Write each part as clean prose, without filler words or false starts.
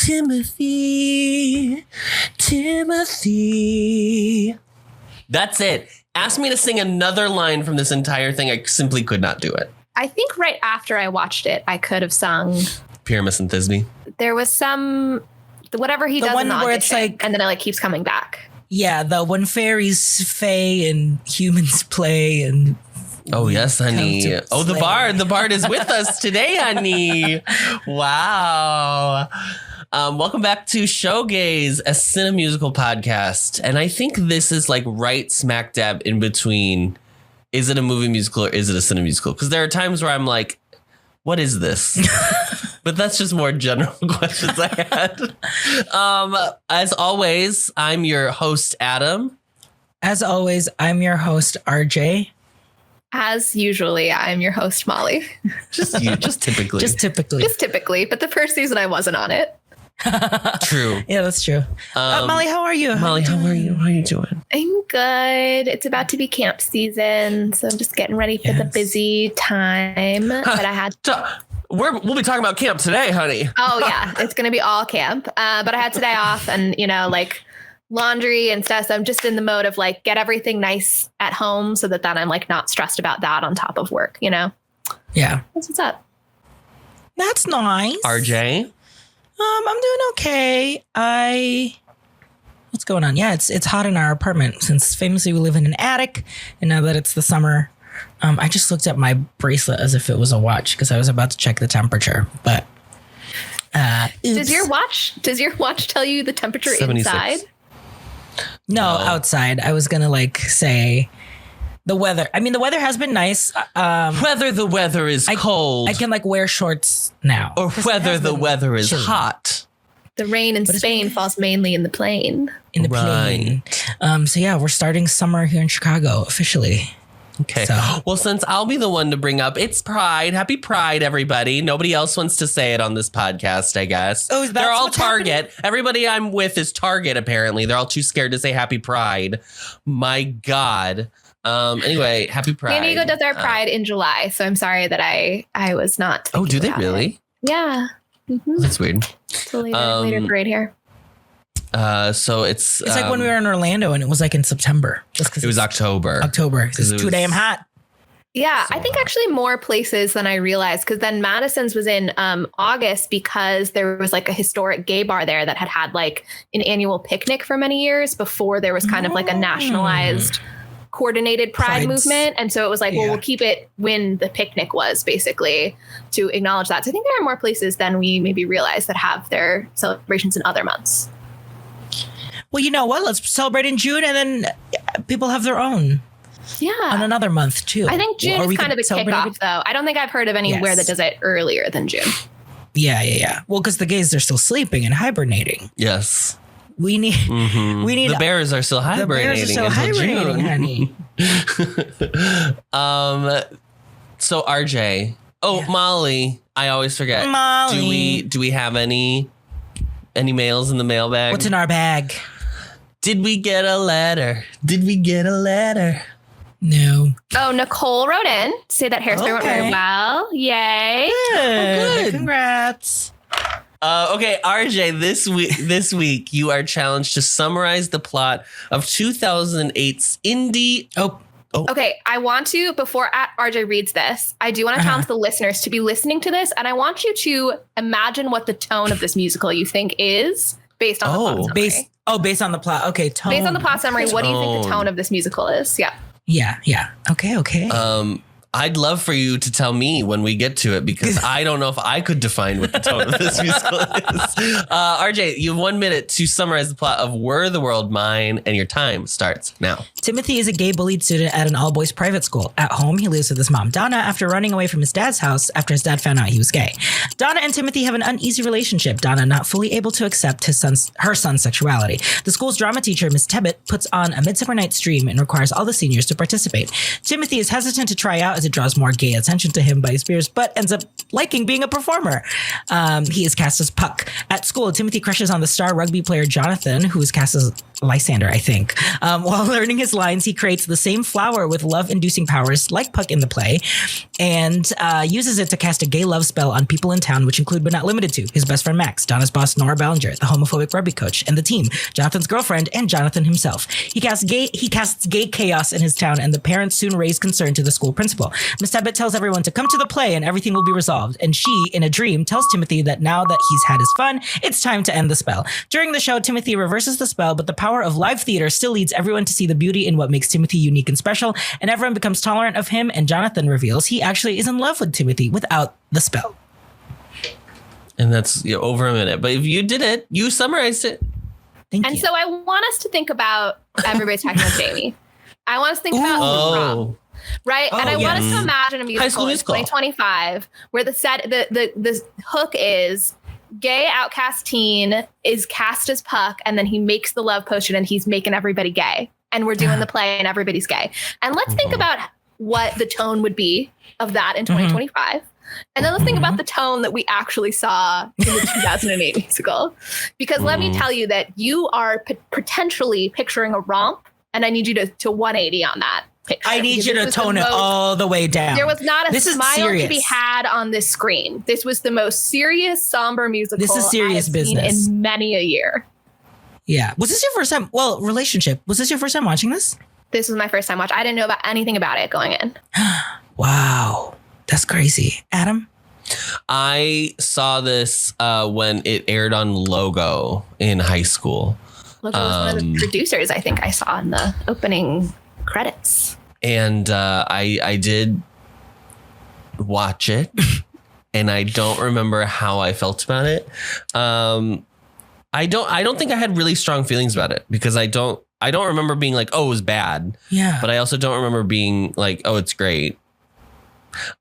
Timothy. That's it. Ask me to sing another line from this entire thing. I simply could not do it. I think right after I watched it, I could have sung Pyramus and Thisbe. There was some, whatever he does in the audition, it's like, and then it like keeps coming back. Yeah, the when fairies fey and humans play and. Oh, yes, honey. Oh, the bard. The bard is with us today, honey. Wow. Welcome back to Showgays, a cinemusical podcast. And I think this is like right smack dab in between. Is it a movie musical or is it a cinemusical? Because there are times where I'm like, what is this? But that's just more general questions I had. As always, I'm your host, Adam. As always, I'm your host, RJ. As usually, I'm your host, Molly. Just typically. Just typically. But the first season I wasn't on it. True. Yeah, that's true. Molly, how are you? Molly, how are you? How are you doing? I'm good. It's about to be camp season, so I'm just getting ready for the busy time. But I had we'll be talking about camp today, honey. Oh yeah, it's gonna be all camp. But I had today off, and like laundry and stuff. So I'm just in the mode of like get everything nice at home, so that then I'm like not stressed about that on top of work. Yeah, that's what's up. That's nice. RJ. I'm doing okay. What's going on? Yeah, it's hot in our apartment since famously we live in an attic, and now that it's the summer, I just looked at my bracelet as if it was a watch because I was about to check the temperature. But does your watch tell you the temperature 76. inside? No, outside. I was gonna say the weather. I mean, the weather has been nice. Whether the weather is cold, I can wear shorts now, or whether the weather is hot. The rain in Spain falls mainly in the plain. Right. So yeah, we're starting summer here in Chicago officially. Okay. So. Well, since I'll be the one to bring up, it's Pride. Happy Pride, everybody. Nobody else wants to say it on this podcast, I guess. Oh, they're all Target. Happening? Everybody I'm with is Target, apparently. They're all too scared to say Happy Pride. My God. Anyway, Happy Pride. San Diego does our Pride in July, so I'm sorry that I was not. Oh, do they really? Yeah. Mm-hmm. That's weird. It's a later parade here. So it's like when we were in Orlando and it was in September. Just because it was October. Because it's too damn hot. Yeah, so I think actually more places than I realized, because then Madison's was in August because there was a historic gay bar there that had an annual picnic for many years before there was kind of a nationalized coordinated pride movement. And so it was we'll keep it when the picnic was, basically, to acknowledge that. So I think there are more places than we maybe realize that have their celebrations in other months. Well, you know what? Let's celebrate in June, and then people have their own. Yeah. On another month, too. I think June is kind of a kickoff, though. I don't think I've heard of anywhere that does it earlier than June. Yeah. Well, because the gays are still sleeping and hibernating. Yes. We need the bears are still hibernating. Honey. So RJ. Oh, yeah. Molly. I always forget. Molly. Do we have any mails in the mailbag? What's in our bag? Did we get a letter? No. Oh, Nicole wrote in to say that Hairspray went very well. Yay. Good. Congrats. Okay, RJ, this week you are challenged to summarize the plot of 2008's indie. Oh. Okay, I want to, before RJ reads this, I do want to challenge the listeners to be listening to this, and I want you to imagine what the tone of this musical you think is based on the plot summary. Based on the plot. Okay, tone. Based on the plot summary, what do you think the tone of this musical is? Yeah. Yeah. Okay. I'd love for you to tell me when we get to it, because I don't know if I could define what the tone of this musical is. RJ, you have 1 minute to summarize the plot of Were the World Mine, and your time starts now. Timothy is a gay bullied student at an all-boys private school. At home, he lives with his mom, Donna, after running away from his dad's house after his dad found out he was gay. Donna and Timothy have an uneasy relationship, Donna not fully able to accept her son's sexuality. The school's drama teacher, Miss Tebbit, puts on a Midsummer Night's Dream and requires all the seniors to participate. Timothy is hesitant to try out as it draws more gay attention to him by his peers, but ends up liking being a performer. He is cast as Puck. At school, Timothy crushes on the star rugby player Jonathan, who is cast as Lysander, I think. While learning his lines, he creates the same flower with love-inducing powers like Puck in the play, and uses it to cast a gay love spell on people in town, which include but not limited to his best friend Max, Donna's boss Nora Ballinger, the homophobic rugby coach, and the team, Jonathan's girlfriend, and Jonathan himself. He casts gay chaos in his town, and the parents soon raise concern to the school principal. Miss Tebbit tells everyone to come to the play and everything will be resolved, and she, in a dream, tells Timothy that now that he's had his fun, it's time to end the spell. During the show, Timothy reverses the spell, but the power of live theater still leads everyone to see the beauty in what makes Timothy unique and special, and everyone becomes tolerant of him, and Jonathan reveals he actually is in love with Timothy without the spell. And that's over a minute. But if you did it, you summarized it. Thank you. So I want us to think about everybody's talking about Jamie. I want us to think about Rob, right? And I want us to imagine a musical in 2025 where the hook is gay outcast teen is cast as Puck, and then he makes the love potion and he's making everybody gay. And we're doing the play and everybody's gay. And let's think about what the tone would be of that in 2025. And then let's think about the tone that we actually saw in the 2008 musical. Because let me tell you that you are potentially picturing a romp, and I need you to 180 on that picture. I need you to tone it all the way down. There was not a smile to be had on this screen. This was the most serious, somber musical this is serious business seen in many a year. Yeah. Was this your first time? Well, relationship. Was this your first time watching this? This was my first time watching. I didn't know about anything about it going in. Wow. That's crazy. Adam? I saw this when it aired on Logo in high school. Logo was one of the producers, I think I saw in the opening credits. And I did watch it, and I don't remember how I felt about it. I don't think I had really strong feelings about it because I don't remember being like, oh, it was bad. Yeah. But I also don't remember being like, oh, it's great.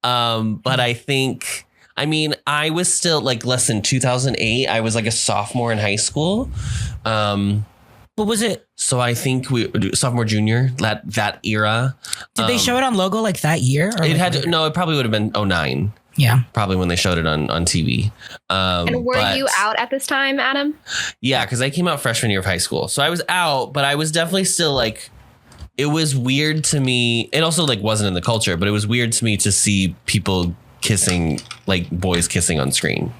But I think, I mean, I was still like less than 2008. I was like a sophomore in high school. What was it? So I think sophomore, junior, that era. Did they show it on Logo like that year? Or it had no, it probably would have been 2009. Yeah. Probably when they showed it on TV. And were you out at this time, Adam? Yeah, because I came out freshman year of high school. So I was out, but I was definitely still like, it was weird to me. It also like wasn't in the culture, but it was weird to me to see people kissing, like boys kissing on screen.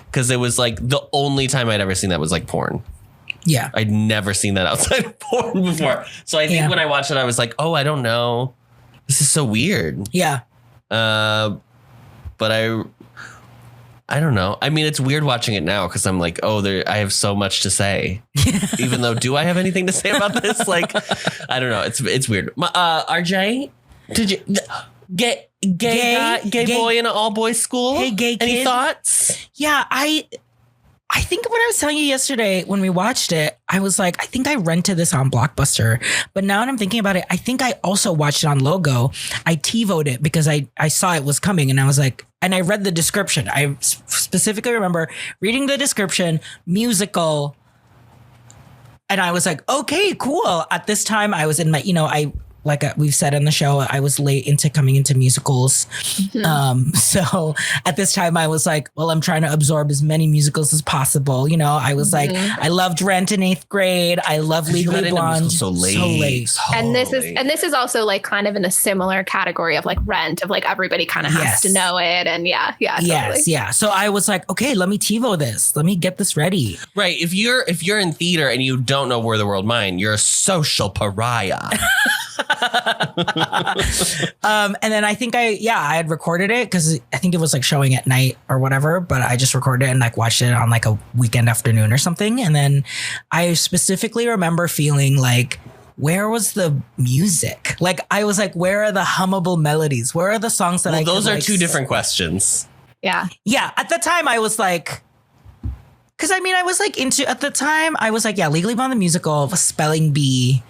Because it was like the only time I'd ever seen that was like porn. Yeah. I'd never seen that outside of porn before. So I think when I watched it, I was like, oh, I don't know. This is so weird. Yeah. But I don't know. I mean, it's weird watching it now because I'm like, oh, I have so much to say. Even though, do I have anything to say about this? Like, I don't know. It's weird. RJ, did you gay boy in an all boys school? Hey, gay kid. Any thoughts? Yeah, I think what I was telling you yesterday when we watched it, I was like, I think I rented this on Blockbuster. But now that I'm thinking about it, I think I also watched it on Logo. I TiVo'd it because I saw it was coming, and I was like, and I read the description. I specifically remember reading the description, musical. And I was like, okay, cool. At this time, I was in my, like we've said on the show, I was late into coming into musicals. So at this time I was like, well, I'm trying to absorb as many musicals as possible. I was like, I loved Rent in 8th grade. I love Legally Blonde. So late. And this is also like kind of in a similar category of like Rent, of like everybody kind of has to know it. And yeah. Totally. Yes. Yeah. So I was like, okay, let me TiVo this. Let me get this ready. Right. If you're in theater and you don't know Where the World Mine, you're a social pariah. And then I think I had recorded it because I think it was like showing at night or whatever, but I just recorded it and like watched it on like a weekend afternoon or something. And then I specifically remember feeling like, where was the music? Like I was like, where are the hummable melodies? Where are the songs that those are two different questions. Yeah. Yeah. At the time I was like, because I mean, I was like at the time I was like, yeah, Legally Blonde the musical, Spelling Bee,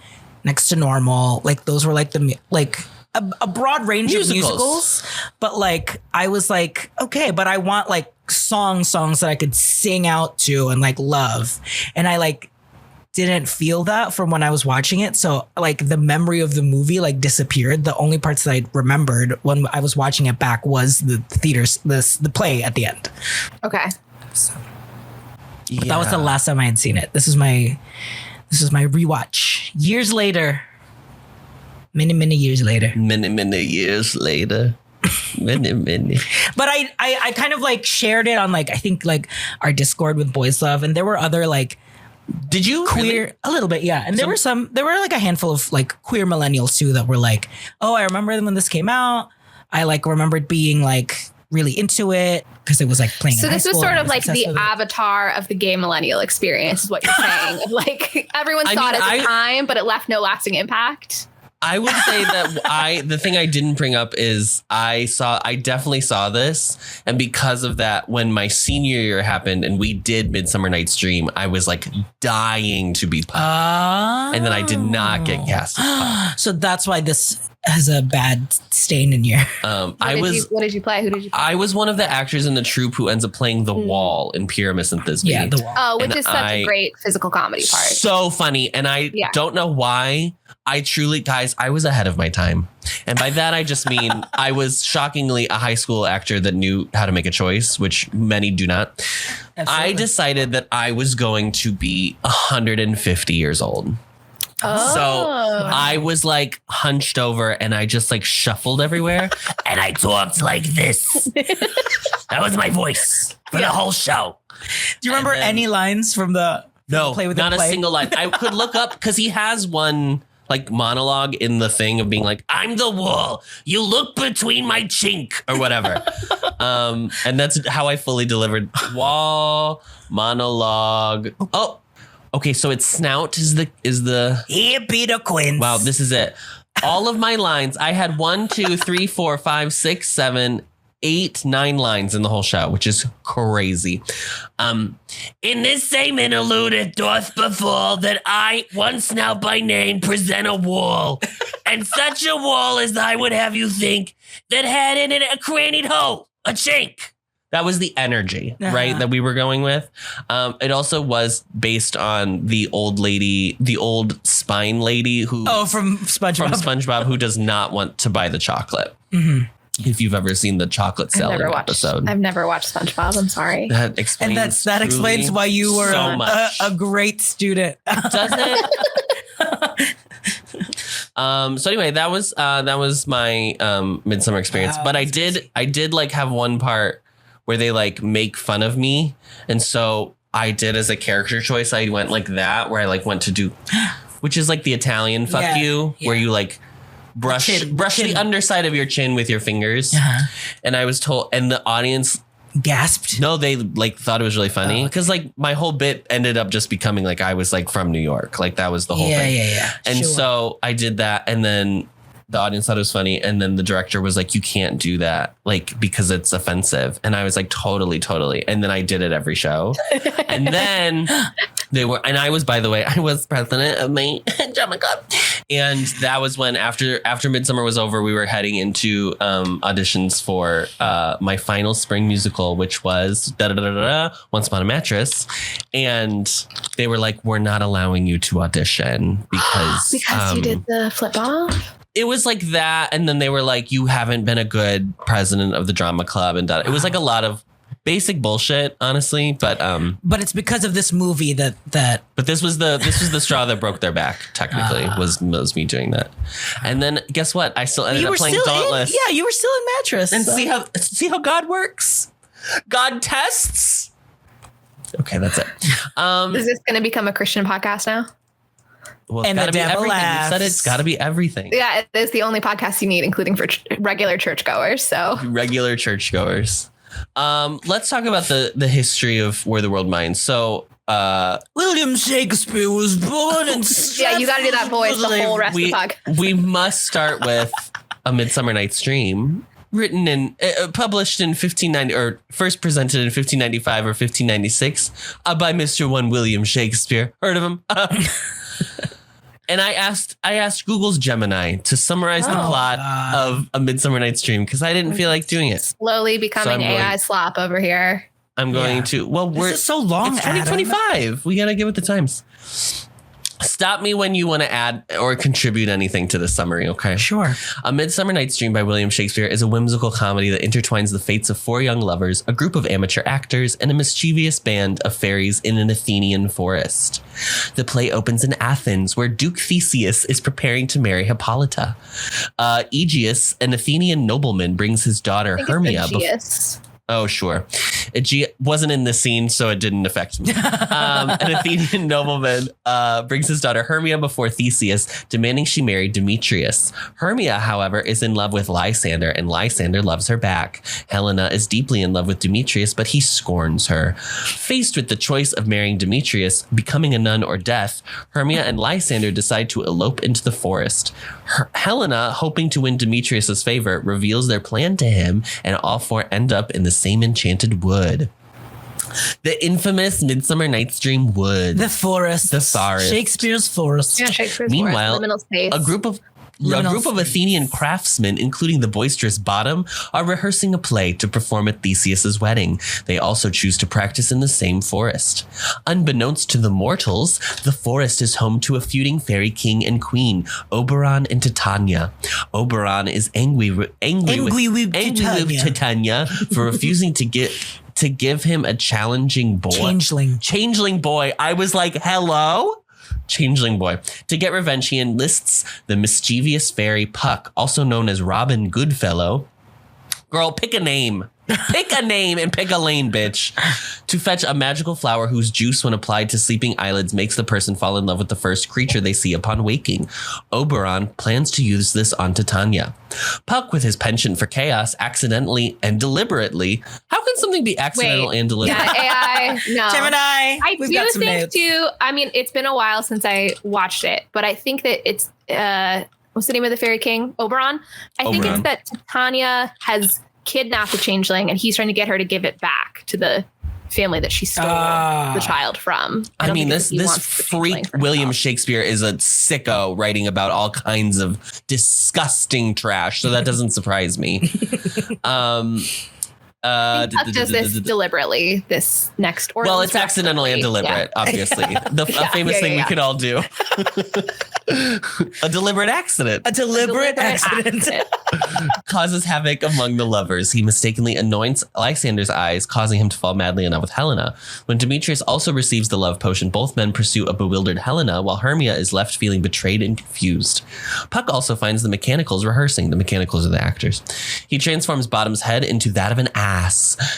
Next to Normal, like those were like a broad range of musicals, but like I was like, okay, but I want like songs that I could sing out to and like love, and I like didn't feel that from when I was watching it. So like the memory of the movie like disappeared. The only parts that I remembered when I was watching it back was the theaters, the play at the end. Okay. So, but that was the last time I had seen it. This is my rewatch. Years later. Many years later. Many years later. Many. But I kind of like shared it on like, I think like our Discord with Boys Love, and there were other like, did you queer really? a little bit, yeah. And there were like a handful of like queer millennials too that were like, oh, I remember them when this came out. I like remembered being like really into it because it was like playing. So in this high was school sort and of like the avatar of the gay millennial experience, is what you're saying. Like everyone saw it at the time, but it left no lasting impact. I would say that the thing I didn't bring up is I definitely saw this. And because of that, when my senior year happened and we did Midsummer Night's Dream, I was like dying to be Puck. And then I did not get cast as Puck. So that's why this has a bad stain in your... What did you play? Who did you play? I was one of the actors in the troupe who ends up playing the wall in Pyramus and Thisbe. Yeah, the wall. Oh, which is such a great physical comedy part. So funny. And I don't know why. I truly, guys, I was ahead of my time. And by that, I just mean I was shockingly a high school actor that knew how to make a choice, which many do not. Absolutely. I decided that I was going to be 150 years old. Oh. So I was like hunched over and I just like shuffled everywhere and I talked like this. That was my voice for the whole show. Do you remember any lines from the play with not the play? A single line. I could look up because he has one like monologue in the thing of being like, I'm the wall. You look between my chink or whatever. And that's how I fully delivered wall monologue. Oh, okay. So it's snout is the Here be the Quince. Wow, this is it. All of my lines. I had 1, 2, 3, 4, 5, 6, 7, 8, 9 lines in the whole show, which is crazy. In this same interlude, it doth befall that I, once now by name, present a wall, and such a wall as I would have you think that had in it a crannied hole, a chink. That was the energy, right, that we were going with. It also was based on the old lady, the old spine lady who... Oh, from SpongeBob. From SpongeBob, who does not want to buy the chocolate. Mm-hmm. If you've ever seen the chocolate selling episode. I've never watched SpongeBob. I'm sorry. That explains that explains why you were a great student. Does it? So anyway, that was my Midsummer experience. Wow, but I did like have one part where they like make fun of me, and so I did as a character choice. I went like that, where I like went to do, which is like the Italian fuck you, where you like. Brush the underside of your chin with your fingers. And I was told, and the audience gasped. No, they like thought it was really funny because like my whole bit ended up just becoming like I was like from New York. Like that was the whole thing. Yeah. And so I did that, and then the audience thought it was funny, and then the director was like, you can't do that, like, because it's offensive. And I was like, totally. And then I did it every show. And then and I was, by the way, I was president of my drama club. And that was when after Midsummer was over, we were heading into auditions for my final spring musical, which was Once Upon a Mattress. And they were like, we're not allowing you to audition because you did the flip off. It was like that. And then they were like, you haven't been a good president of the drama club. And it was like a lot of basic bullshit, honestly. But it's because of this movie that. But this was the straw that broke their back. Technically, was me doing that. And then guess what? I still ended up playing Dauntless. You were still in Mattress. And see how God works. God tests. Okay, that's it. Is this going to become a Christian podcast now? Well, it's gotta be everything. You said it's got to be everything. Yeah, it's the only podcast you need, including for regular churchgoers. So regular churchgoers. Let's talk about the history of Where the World Minds. So William Shakespeare was born in yeah, you got to do that voice the whole rest of the podcast. We must start with A Midsummer Night's Dream, written and published in 1590, or first presented in 1595 or 1596 by Mr. One William Shakespeare. Heard of him? And I asked Google's Gemini to summarize the plot of A Midsummer Night's Dream because I didn't feel like doing it. Slowly becoming AI slop over here. I'm going to. Well, this is so long. It's 2025. We gotta get with the times. Stop me when you want to add or contribute anything to the summary, okay? Sure. A Midsummer Night's Dream by William Shakespeare is a whimsical comedy that intertwines the fates of 4 young lovers, a group of amateur actors, and a mischievous band of fairies in an Athenian forest. The play opens in Athens, where Duke Theseus is preparing to marry Hippolyta. Aegeus, an Athenian nobleman, brings his daughter Hermia. Oh, sure. It wasn't in the scene, so it didn't affect me. An Athenian nobleman brings his daughter Hermia before Theseus, demanding she marry Demetrius. Hermia, however, is in love with Lysander, and Lysander loves her back. Helena is deeply in love with Demetrius, but he scorns her. Faced with the choice of marrying Demetrius, becoming a nun, or death, Hermia and Lysander decide to elope into the forest. Helena, hoping to win Demetrius's favor, reveals their plan to him, and all 4 end up in the same enchanted wood. The infamous Midsummer Night's Dream wood. The forest. The forest. Shakespeare's forest. Yeah, Shakespeare's Meanwhile, forest, liminal space. a group of Athenian craftsmen, including the boisterous Bottom, are rehearsing a play to perform at Theseus's wedding. They also choose to practice in the same forest. Unbeknownst to the mortals, the forest is home to a feuding fairy king and queen, Oberon and Titania. Oberon is angry with Titania for refusing to give him a challenging boy. Changeling boy. I was like, hello? Changeling boy. To get revenge, he enlists the mischievous fairy Puck, also known as Robin Goodfellow. Girl, pick a name. Pick a name and pick a lane, bitch. To fetch a magical flower whose juice, when applied to sleeping eyelids, makes the person fall in love with the first creature they see upon waking. Oberon plans to use this on Titania. Puck, with his penchant for chaos, accidentally and deliberately. How can something be accidental and deliberate? Yeah, AI. No. Gemini. I do think too. I mean, it's been a while since I watched it, but I think that it's what's the name of the fairy king? Oberon. I think it's that Titania has kidnapped the changeling and he's trying to get her to give it back to the family that she stole the child from. I mean, this freak William Shakespeare is a sicko writing about all kinds of disgusting trash, so that doesn't surprise me. Puck does this deliberately, this next order. Well, it's accidentally and deliberate, obviously. A famous thing we could all do. A deliberate accident. A deliberate accident. Causes havoc among the lovers. He mistakenly anoints Lysander's eyes, causing him to fall madly in love with Helena. When Demetrius also receives the love potion, both men pursue a bewildered Helena, while Hermia is left feeling betrayed and confused. Puck also finds the mechanicals rehearsing. The mechanicals are the actors. He transforms Bottom's head into that of an ass.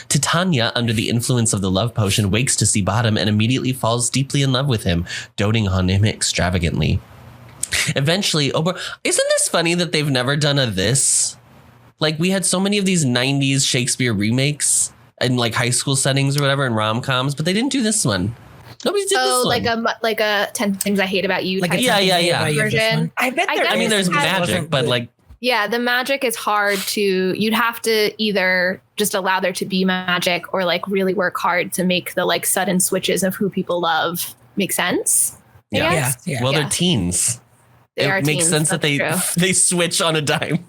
Titania, under the influence of the love potion, wakes to see Bottom and immediately falls deeply in love with him, doting on him extravagantly. Eventually, isn't this funny that they've never done this? Like, we had so many of these 90s Shakespeare remakes in like high school settings or whatever, in rom-coms, but they didn't do this one. Nobody did this one. like a 10 Things I Hate About You. Like version. I bet there's magic, but like. Yeah, the magic is hard you'd have to either just allow there to be magic or like really work hard to make the like sudden switches of who people love make sense. Yeah. Well, they're teens. It makes sense that they switch on a dime.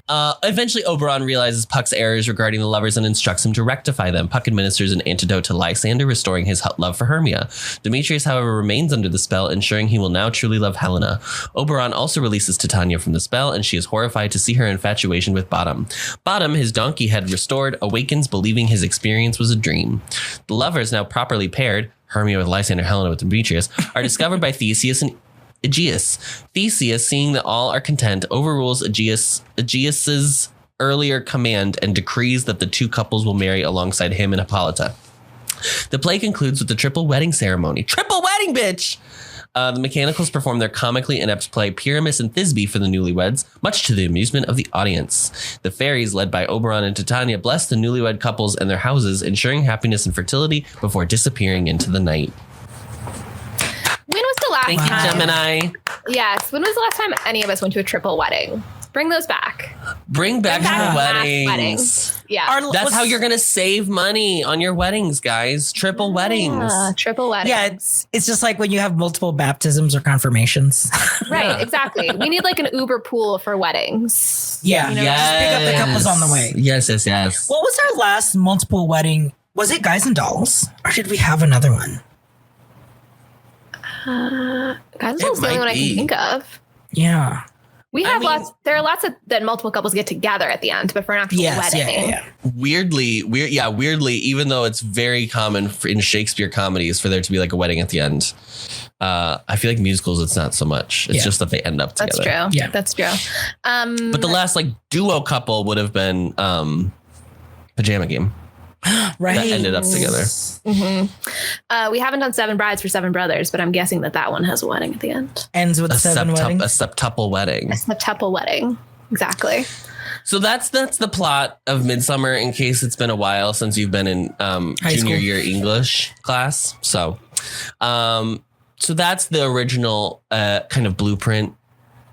Eventually, Oberon realizes Puck's errors regarding the lovers and instructs him to rectify them. Puck administers an antidote to Lysander, restoring his love for Hermia. Demetrius, however, remains under the spell, ensuring he will now truly love Helena. Oberon also releases Titania from the spell, and she is horrified to see her infatuation with Bottom. Bottom, his donkey head restored, awakens, believing his experience was a dream. The lovers, now properly paired, Hermia with Lysander, Helena with Demetrius, are discovered by Theseus and Aegeus. Theseus, seeing that all are content, overrules Aegeus's earlier command and decrees that the two couples will marry alongside him and Hippolyta. The play concludes with the triple wedding ceremony. Triple wedding, bitch! The mechanicals perform their comically inept play Pyramus and Thisbe for the newlyweds, much to the amusement of the audience. The fairies, led by Oberon and Titania, bless the newlywed couples and their houses, ensuring happiness and fertility before disappearing into the night. When was the last time? Thank you, Gemini. Yes. When was the last time any of us went to a triple wedding? Bring those back. Bring back the weddings. Yeah. That's how you're going to save money on your weddings, guys. Triple weddings. Triple weddings. Yeah, it's just like when you have multiple baptisms or confirmations. Right, exactly. We need like an Uber pool for weddings. Yeah. You know? Just pick up the couples on the way. Yes. What was our last multiple wedding? Was it Guys and Dolls? Or did we have another one? God, that's the only one I can think of. Yeah. We have lots. There are lots of that multiple couples get together at the end, but for an actual wedding. Yeah. Weirdly, even though it's very common in Shakespeare comedies for there to be like a wedding at the end, I feel like musicals it's not so much. It's just that they end up together. That's true. Yeah, that's true. But the last like duo couple would have been Pajama Game. Right. That ended up together. Mm-hmm. We haven't done Seven Brides for Seven Brothers, but I'm guessing that one has a wedding at the end. Ends with seven weddings. A septuple wedding. A septuple wedding. Exactly. So that's the plot of Midsummer, in case it's been a while since you've been in junior year English class. So that's the original kind of blueprint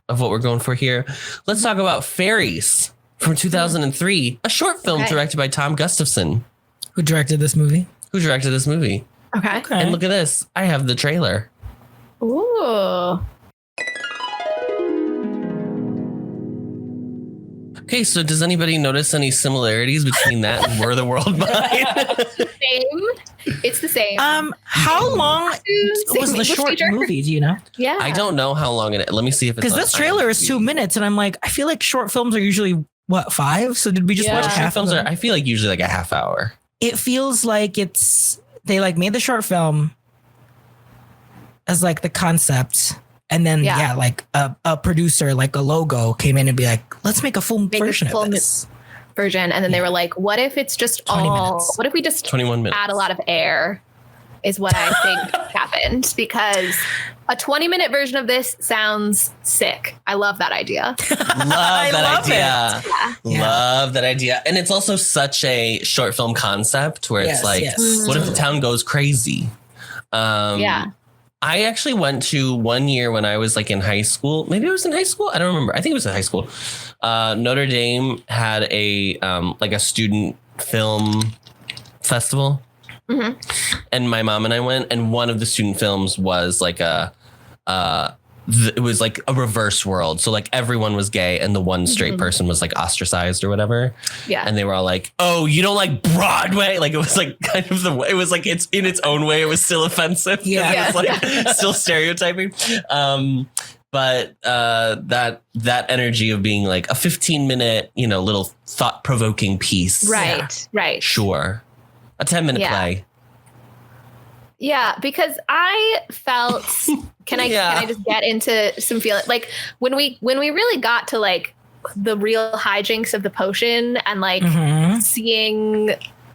of what we're going for here. Let's talk about Fairies from 2003, a short film directed by Tom Gustafson. Who directed this movie? Okay. And look at this. I have the trailer. Ooh. Okay, so does anybody notice any similarities between that and Were the World Mine? Same. It's the same. How long was the short movie? Do you know? Yeah. I don't know how long it is. Let me see if it's because this trailer is 2 minutes, and I'm like, I feel like short films are usually 5? So did we just watch half? Films are, I feel like usually like a half hour. It feels like they like made the short film as like the concept, and then like a producer, like a logo, came in and be like, let's make a full version of this version. And then they were like, what if it's just 20 minutes? What if we just 21 minutes. add a lot of air? Is what I think happened, because a 20-minute version of this sounds sick. I love that idea. Love that idea. And it's also such a short film concept where it's what if the town goes crazy? I actually went to one year when I was like in high school. Maybe I was in high school. I don't remember. I think it was in high school. Notre Dame had a like a student film festival. Mm-hmm. And my mom and I went, and one of the student films was like it was like a reverse world. So like everyone was gay and the one straight person was like ostracized or whatever. Yeah. And they were all like, oh, you don't like Broadway? Like it was like kind of it was like it's in its own way. It was still offensive. Yeah. It was like still stereotyping. But that energy of being like a 15-minute, little thought-provoking piece. Right. Right. Sure. A 10-minute play. Yeah, because I felt can I just get into some feeling like when we really got to like the real hijinks of the potion and like seeing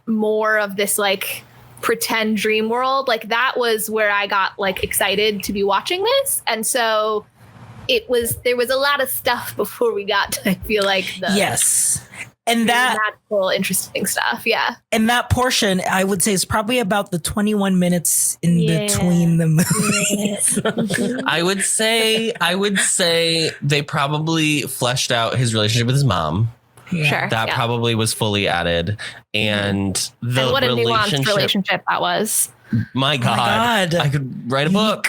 more of this like pretend dream world, like that was where I got like excited to be watching this. And so there was a lot of stuff before we got to, I feel like and that magical, interesting stuff. Yeah. And that portion, I would say, is probably about the 21 minutes in between the movies. I would say they probably fleshed out his relationship with his mom. Yeah. Sure. That probably was fully added. And what a nuanced relationship that was. My God. I could write a book.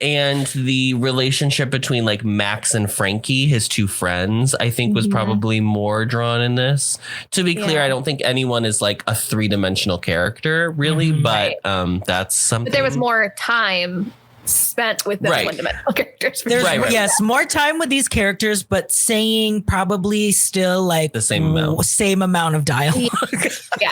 And the relationship between like Max and Frankie, his two friends, I think was probably more drawn in this. To be clear, I don't think anyone is like a 3-dimensional character really, but that's something. But there was more time spent with the 1-dimensional characters. Yes, more time with these characters, but saying probably still like the same amount of dialogue. Yeah.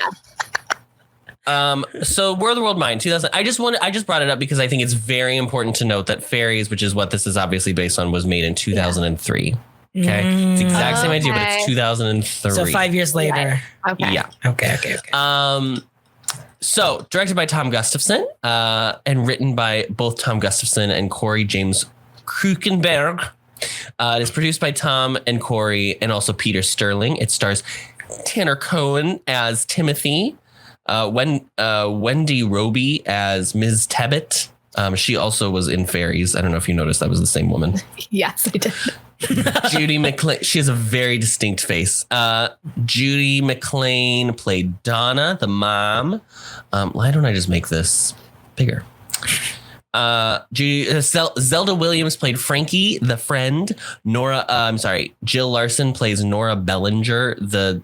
So Were the World Mine 2000. I just brought it up because I think it's very important to note that Fairies, which is what this is obviously based on, was made in 2003. Okay. It's the exact same idea, but it's 2003. So 5 years later. Okay. Yeah. Okay. So directed by Tom Gustafson, and written by both Tom Gustafson and Corey James Krukenberg. It is produced by Tom and Corey and also Peter Sterling. It stars Tanner Cohen as Timothy, Wendy Roby as Ms. Tebbit. She also was in Fairies. I don't know if you noticed that was the same woman. Yes, I did. Judy McLean. She has a very distinct face. Judy McLean played Donna, the mom. Why don't I just make this bigger? Zelda Williams played Frankie, the friend. Jill Larson plays Nora Bellinger, the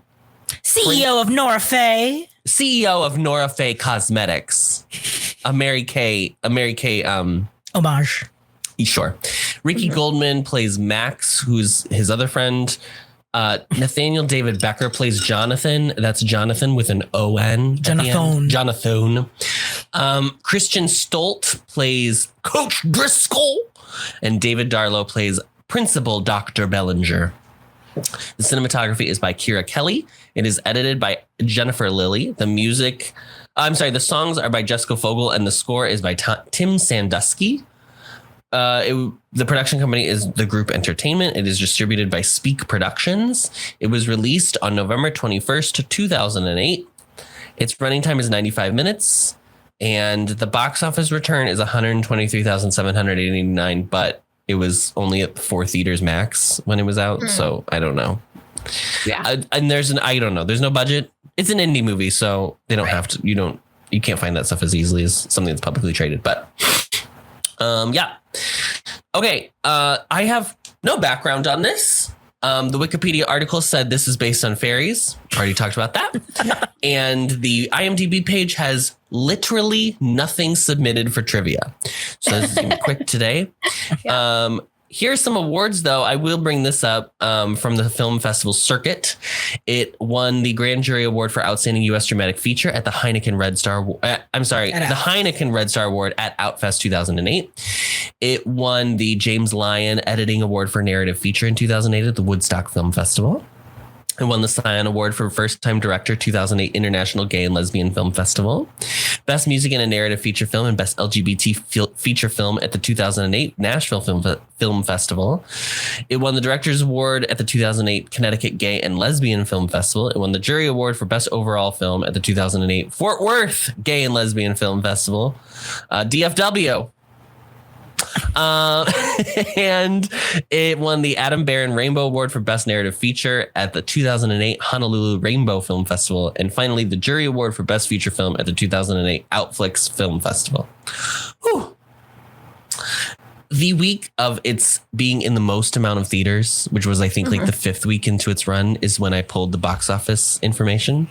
CEO of Nora Faye. CEO of Nora Faye Cosmetics. a Mary Kay. Homage. Sure. Ricky Goldman plays Max, who's his other friend. Nathaniel David Becker plays Jonathan. That's Jonathan with an O-N. Jonathan. Christian Stolt plays Coach Driscoll. And David Darlow plays Principal Dr. Bellinger. The cinematography is by Kira Kelly. It is edited by Jennifer Lilly. The songs are by Jessica Fogel, and the score is by Tim Sandusky. The production company is The Group Entertainment. It is distributed by Speak Productions. It was released on November 21st, 2008. Its running time is 95 minutes, and the box office return is 123,789, but it was only at 4 theaters max when it was out, so I don't know. Yeah. And I don't know. There's no budget. It's an indie movie, so they don't have to, you can't find that stuff as easily as something that's publicly traded, but yeah. Okay. I have no background on this. The Wikipedia article said this is based on fairies. Already talked about that. And the IMDb page has literally nothing submitted for trivia. So this is going to be quick today. Yeah. Here's some awards, though. I will bring this up from the film festival circuit. It won the Grand Jury Award for Outstanding U.S. Dramatic Feature at the Heineken Red Star. Heineken Red Star Award at Outfest 2008. It won the James Lyon Editing Award for Narrative Feature in 2008 at the Woodstock Film Festival. It won the Scion Award for First Time Director 2008 International Gay and Lesbian Film Festival. Best Music in a Narrative Feature Film and Best LGBT Feature Film at the 2008 Nashville Film Festival. It won the Director's Award at the 2008 Connecticut Gay and Lesbian Film Festival. It won the Jury Award for Best Overall Film at the 2008 Fort Worth Gay and Lesbian Film Festival. DFW. And it won the Adam Barron Rainbow Award for Best Narrative Feature at the 2008 Honolulu Rainbow Film Festival. And finally, the Jury Award for Best Feature Film at the 2008 Outflix Film Festival. Whew. The week of its being in the most amount of theaters, which was, I think, like the 5th week into its run, is when I pulled the box office information.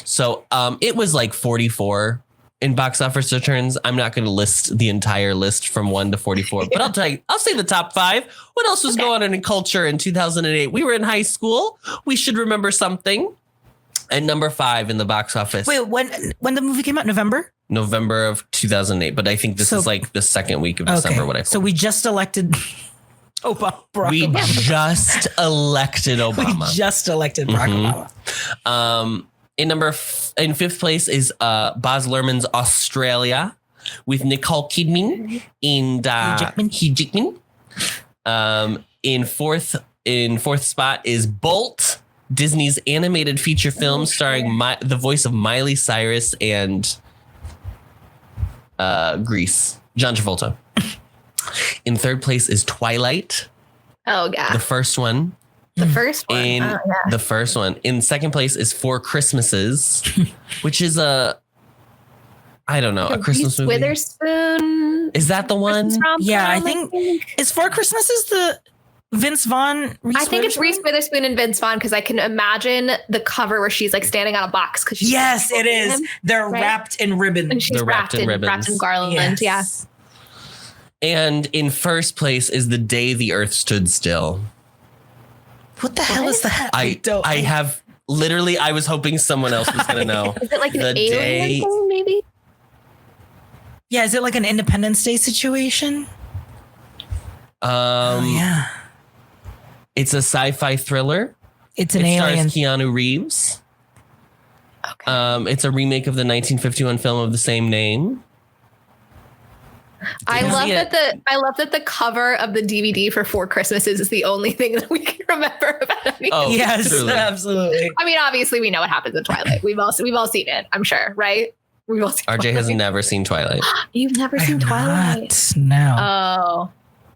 So it was like 44 in box office returns. I'm not going to list the entire list from 1 to 44, but I'll say the top 5. What else was going on in culture in 2008? We were in high school. We should remember something. And number 5 in the box office. Wait, when the movie came out? November of 2008. But I think this is like the second week of December. So we just elected Obama. We just elected Obama. Barack Obama. In 5th place is Baz Luhrmann's Australia with Nicole Kidman and Hugh Jackman. In fourth spot is Bolt, Disney's animated feature film starring the voice of Miley Cyrus and Grease, John Travolta. In 3rd place is Twilight. Oh, yeah. The first one. The first one. The first one. In 2nd place is Four Christmases, which is a Christmas movie. Witherspoon. Is that the one? Yeah, I think. Is Four Christmases the Vince Vaughn? I think it's Reese Witherspoon and Vince Vaughn, because I can imagine the cover where she's like standing on a box. Yes, it is. They're wrapped in ribbons. And she's wrapped in garland. Yes. Yeah. And in 1st place is The Day the Earth Stood Still. What the hell is that? I have literally, I was hoping someone else was going to know. Is it like an alien thing, maybe? Yeah, is it like an Independence Day situation? Yeah. It's a sci-fi thriller. It's an alien. Stars Keanu Reeves. Okay. It's a remake of the 1951 film of the same name. I love that the cover of the DVD for Four Christmases is the only thing that we can remember about anything. Oh, yes, truly. Absolutely. I mean, obviously, we know what happens in Twilight. We've all seen it. I'm sure, right? We've all seen. RJ has never seen Twilight. You've never seen Twilight? No. Oh,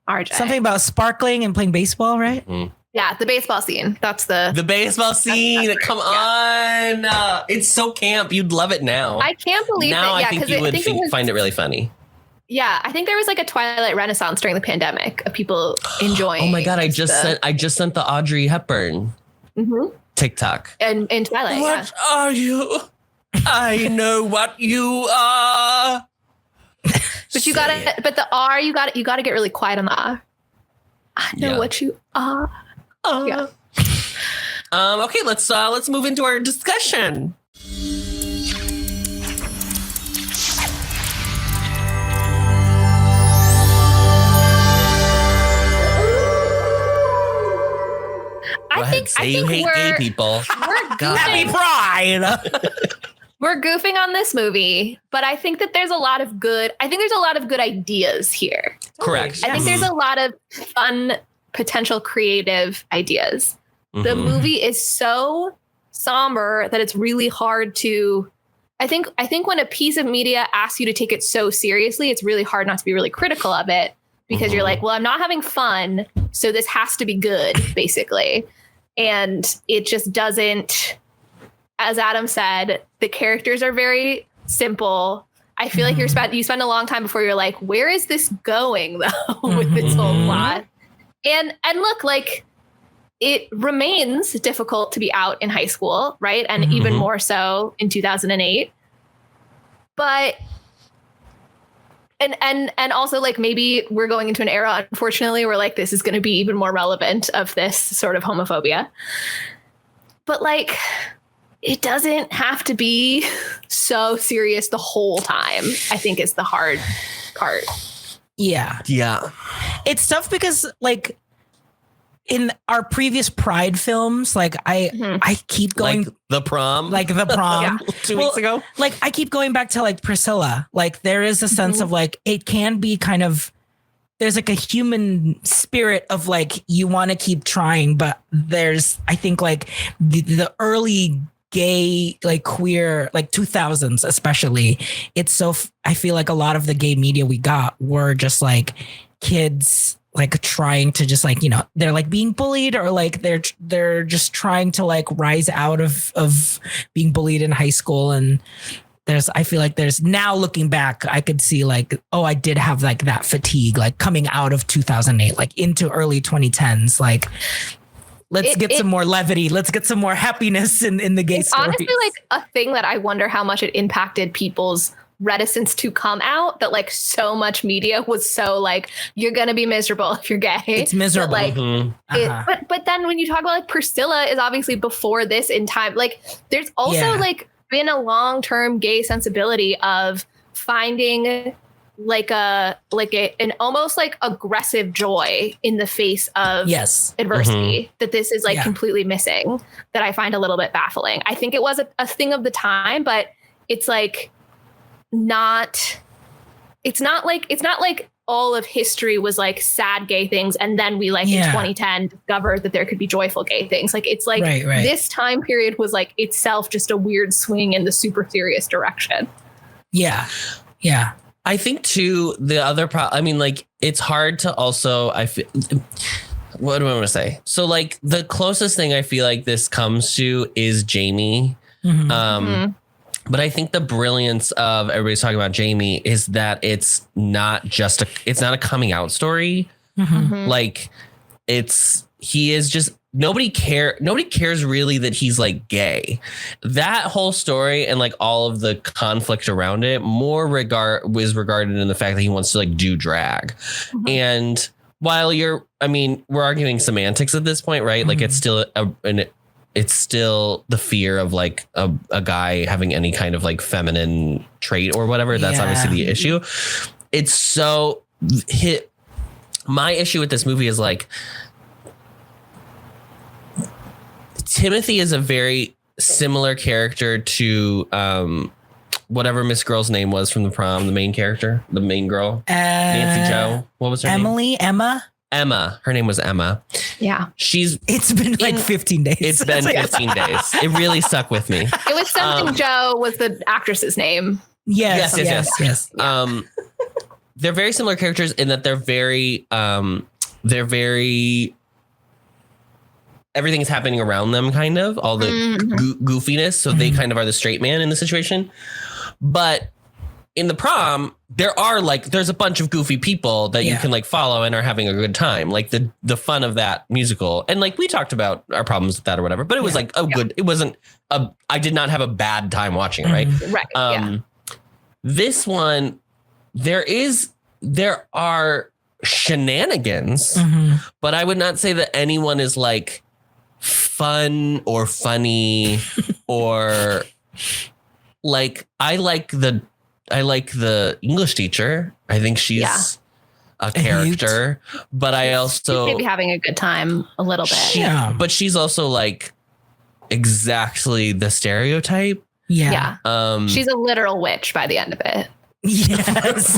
RJ. Something about sparkling and playing baseball, right? Mm. Yeah, the baseball scene. That's the baseball scene. That's Come on, it's so camp. You'd love it now. I can't believe now. it. Yeah, I think you would find it really funny. Yeah, I think there was like a Twilight renaissance during the pandemic of people enjoying. Oh my God, I just sent the Audrey Hepburn TikTok. And in Twilight. What are you? I know what you are. But you gotta, but the R, you gotta get really quiet on the R. I know what you are. Yeah. Okay, let's move into our discussion. I think you hate gay people. Happy Pride. We're goofing on this movie, but I think that there's a lot of good ideas here. Correct. I think there's a lot of fun, potential creative ideas. Mm-hmm. The movie is so somber that it's really hard to, I think when a piece of media asks you to take it so seriously, it's really hard not to be really critical of it because you're like, well, I'm not having fun, so this has to be good, basically. And it just doesn't, as Adam said, the characters are very simple. I feel like you spend a long time before you're like, where is this going though with this whole plot? And look, like it remains difficult to be out in high school, right? And even more so in 2008. But and also like maybe we're going into an era, unfortunately, where like this is going to be even more relevant of this sort of homophobia. But like it doesn't have to be so serious the whole time, I think is the hard part. Yeah. Yeah. It's tough because like in our previous Pride films, like I keep going like the prom, yeah. 2 weeks ago. Like I keep going back to like Priscilla. Like there is a sense of like it can be kind of there's like a human spirit of like you want to keep trying, but there's I think like the early gay like queer like 2000s especially. It's so I feel like a lot of the gay media we got were just like kids like trying to just like, you know, they're like being bullied or like they're just trying to like rise out of being bullied in high school. And I feel like there's now looking back, I could see like, oh, I did have like that fatigue, like coming out of 2008, like into early 2010s, like let's get some more levity. Let's get some more happiness in the gay stories. Honestly, like a thing that I wonder how much it impacted people's reticence to come out, that like so much media was so like you're gonna be miserable if you're gay. It's miserable. But then when you talk about like Priscilla is obviously before this in time, like there's also like been a long-term gay sensibility of finding like an almost like aggressive joy in the face of adversity that this is like completely missing, that I find a little bit baffling. I think it was a thing of the time, but it's like it's not like all of history was like sad gay things and then we like in 2010 discovered that there could be joyful gay things. Like it's like this time period was like itself just a weird swing in the super serious direction. Yeah I think too the other I mean like it's hard to also what do I want to say? So like the closest thing I feel like this comes to is Jamie. But I think the brilliance of everybody's talking about Jamie is that it's not a coming out story. Like he is just nobody cares really that he's like gay. That whole story and like all of the conflict around it was regarded in the fact that he wants to like do drag. And while we're arguing semantics at this point, right? Like it's still it's still the fear of like a guy having any kind of like feminine trait or whatever. That's obviously the issue. It's so my issue with this movie is like Timothy is a very similar character to whatever Miss Girl's name was from the prom, the main character, the main girl, Nancy Joe. What was her name? Emma. Her name was Emma. Yeah. It's been like 15 days. It's been 15 days. It really stuck with me. It was something Joe was the actress's name. Yes. They're very similar characters in that they're very everything's happening around them kind of all the goofiness. So they kind of are the straight man in the situation. But in the prom, there's a bunch of goofy people that you can like follow and are having a good time. Like the fun of that musical. And like we talked about our problems with that or whatever, but it was like it wasn't I did not have a bad time watching it. Right. Right. This one, there are shenanigans, but I would not say that anyone is like fun or funny or like I like the English teacher. I think she's a character, but I also maybe having a good time a little bit. But she's also like exactly the stereotype. Yeah. She's a literal witch by the end of it. Yes,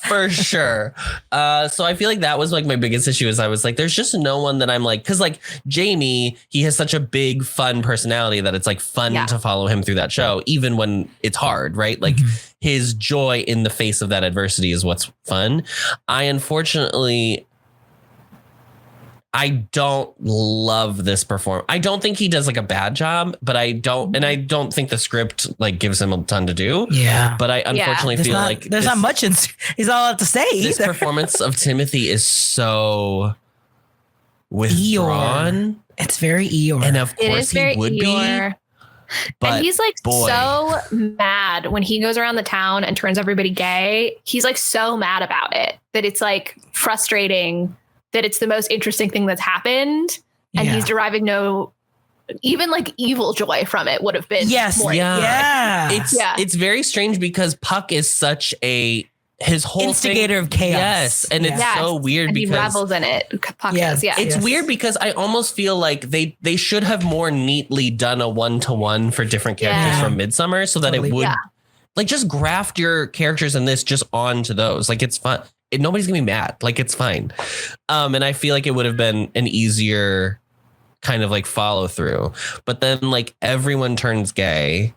for sure. So I feel like that was like my biggest issue is I was like, there's just no one that I'm like, because like Jamie, he has such a big fun personality that it's like fun to follow him through that show, even when it's hard, right? Like his joy in the face of that adversity is what's fun. I don't love this performance. I don't think he does like a bad job, but I don't think the script like gives him a ton to do. Yeah. But I unfortunately feel like there's not much he's all allowed to say either. This performance of Timothy is so withdrawn. Eeyore. It's very Eeyore. And of course he would Eeyore. be. But and he's like so mad when he goes around the town and turns everybody gay. He's like so mad about it that it's like frustrating that it's the most interesting thing that's happened. And he's deriving no even like evil joy from it would have been. More It's very strange because Puck is such his whole instigator of chaos. Yes. And it's so weird because he revels in it. Puck is, It's weird because I almost feel like they should have more neatly done a 1-to-1 for different characters from Midsummer so that it would like just graft your characters in this just onto those. Like it's fun. Nobody's gonna be mad. Like it's fine. And I feel like it would have been an easier kind of like follow through, but then like everyone turns gay.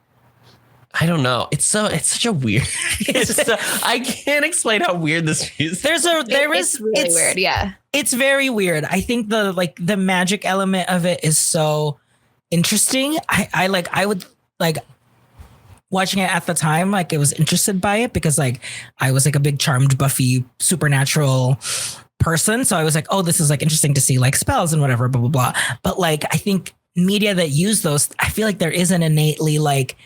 I don't know. It's such a weird. I can't explain how weird this is. It's really weird. Yeah, it's very weird. I think the magic element of it is so interesting. I would like watching it at the time, like I was interested by it because like I was like a big Charmed, Buffy, Supernatural person. So I was like, oh, this is like interesting to see like spells and whatever, blah, blah, blah. But like, I think media that use those, I feel like there is an innately like,